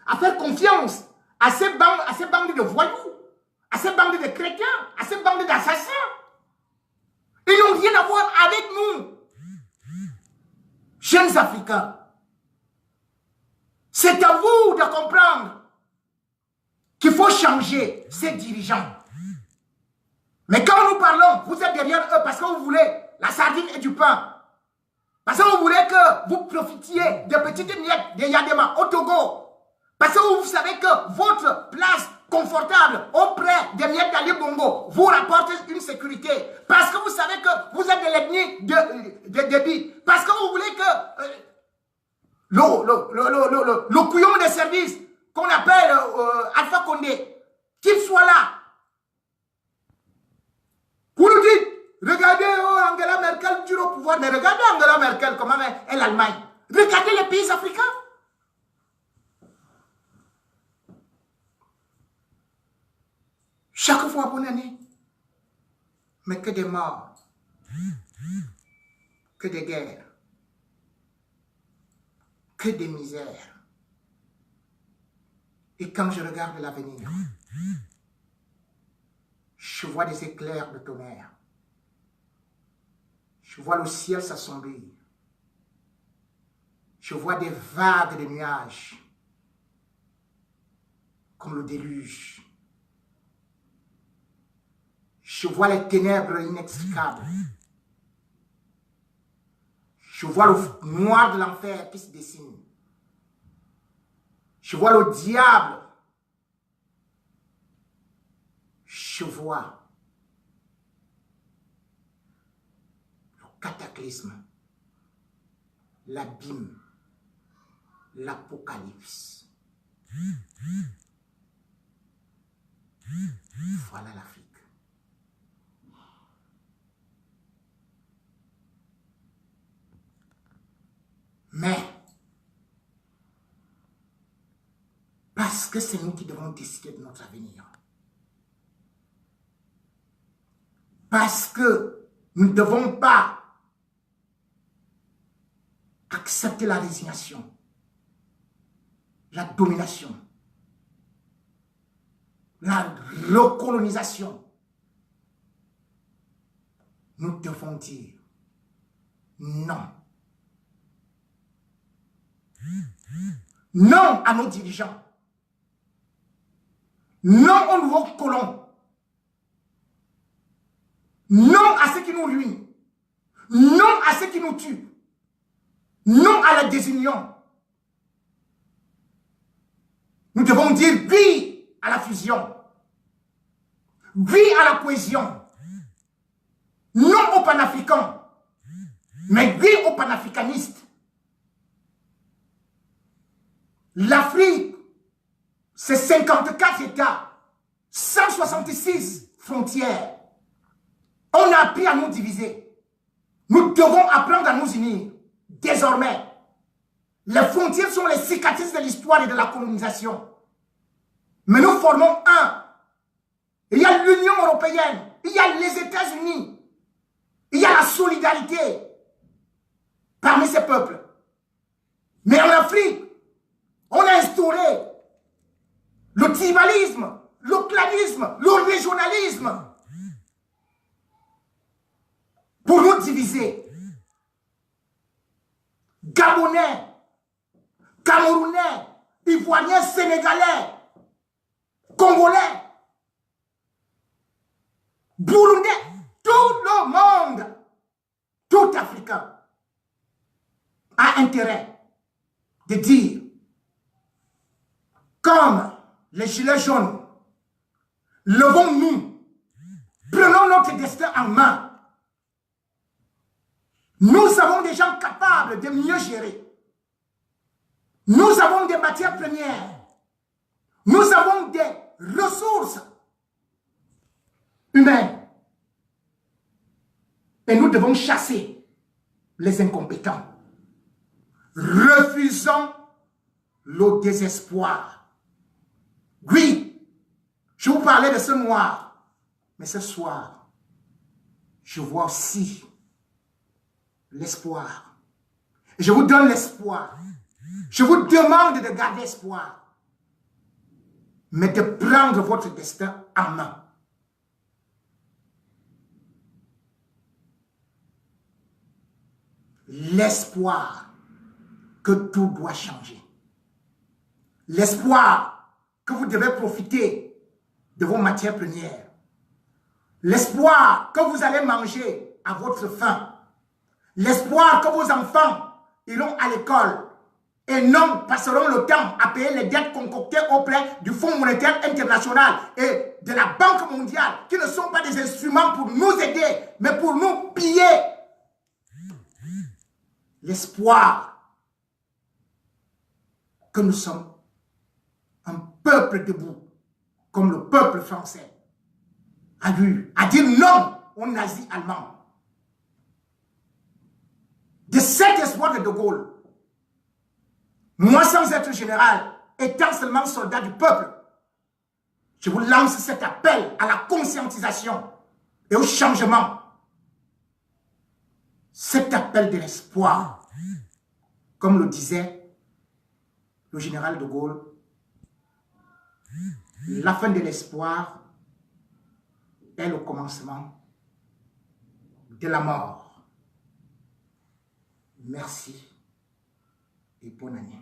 à faire confiance à ces bandes de voyous, à ces bandes de chrétiens, à ces bandes d'assassins, ils n'ont rien à voir avec nous. Jeunes Africains, c'est à vous de comprendre qu'il faut changer ces dirigeants. Mais quand nous parlons, vous êtes derrière eux parce que vous voulez la sardine et du pain. Parce que vous voulez que vous profitiez des petites miettes de Yadema au Togo. Parce que vous savez que votre place confortable auprès des miettes d'Ali Bongo vous rapporte une sécurité. Parce que vous savez que vous êtes de l'ethnie de Déby. Parce que vous voulez que le couillon des services qu'on appelle Alpha Condé, qu'il soit là. Vous nous dites, regardez Angela Merkel dure au pouvoir, mais regardez Angela Merkel, comment est l'Allemagne. Regardez les pays africains. Chaque fois, bonne année. Mais que des morts. que des guerres, que des misères. Et quand je regarde l'avenir, je vois des éclairs de tonnerre. Je vois le ciel s'assombrir. Je vois des vagues de nuages, comme le déluge. Je vois les ténèbres inextricables. Je vois le noir de l'enfer qui se dessine. Je vois le diable. Je vois le cataclysme, l'abîme, l'apocalypse. Voilà l'Afrique. Mais, parce que c'est nous qui devons décider de notre avenir. Parce que nous ne devons pas accepter la résignation, la domination, la recolonisation. Nous devons dire non. Non à nos dirigeants. Non aux nouveaux colons. Non à ceux qui nous ruinent. Non à ceux qui nous tuent. Non à la désunion. Nous devons dire oui à la fusion. Oui à la cohésion. Non aux panafricains, mais oui aux panafricanistes. L'Afrique, c'est 54 États, 166 frontières. On a appris à nous diviser. Nous devons apprendre à nous unir. Désormais, les frontières sont les cicatrices de l'histoire et de la colonisation. Mais nous formons un. Il y a l'Union européenne, il y a les États-Unis, il y a la solidarité parmi ces peuples. Mais en Afrique, on a instauré le tribalisme, le clanisme, le régionalisme pour nous diviser. Gabonais, Camerounais, Ivoiriens, Sénégalais, Congolais, Burundais, tout le monde, tout Africain a intérêt de dire, comme les gilets jaunes, levons-nous, prenons notre destin en main. Nous avons des gens capables de mieux gérer. Nous avons des matières premières. Nous avons des ressources humaines. Et nous devons chasser les incompétents. Refusons le désespoir. Oui, je vous parlais de ce noir. Mais ce soir, je vois aussi l'espoir. Je vous donne l'espoir. Je vous demande de garder espoir. Mais de prendre votre destin en main. L'espoir que tout doit changer. L'espoir que vous devez profiter de vos matières premières. L'espoir que vous allez manger à votre faim. L'espoir que vos enfants iront à l'école et non passeront le temps à payer les dettes concoctées auprès du Fonds monétaire international et de la Banque mondiale, qui ne sont pas des instruments pour nous aider, mais pour nous piller. L'espoir que nous sommes un peuple debout, comme le peuple français a dit non aux nazis allemands. De cet espoir de De Gaulle, moi sans être général, étant seulement soldat du peuple, je vous lance cet appel à la conscientisation et au changement. cet appel de l'espoir, comme le disait le général de Gaulle, la fin de l'espoir est le commencement de la mort. Merci et bonne année.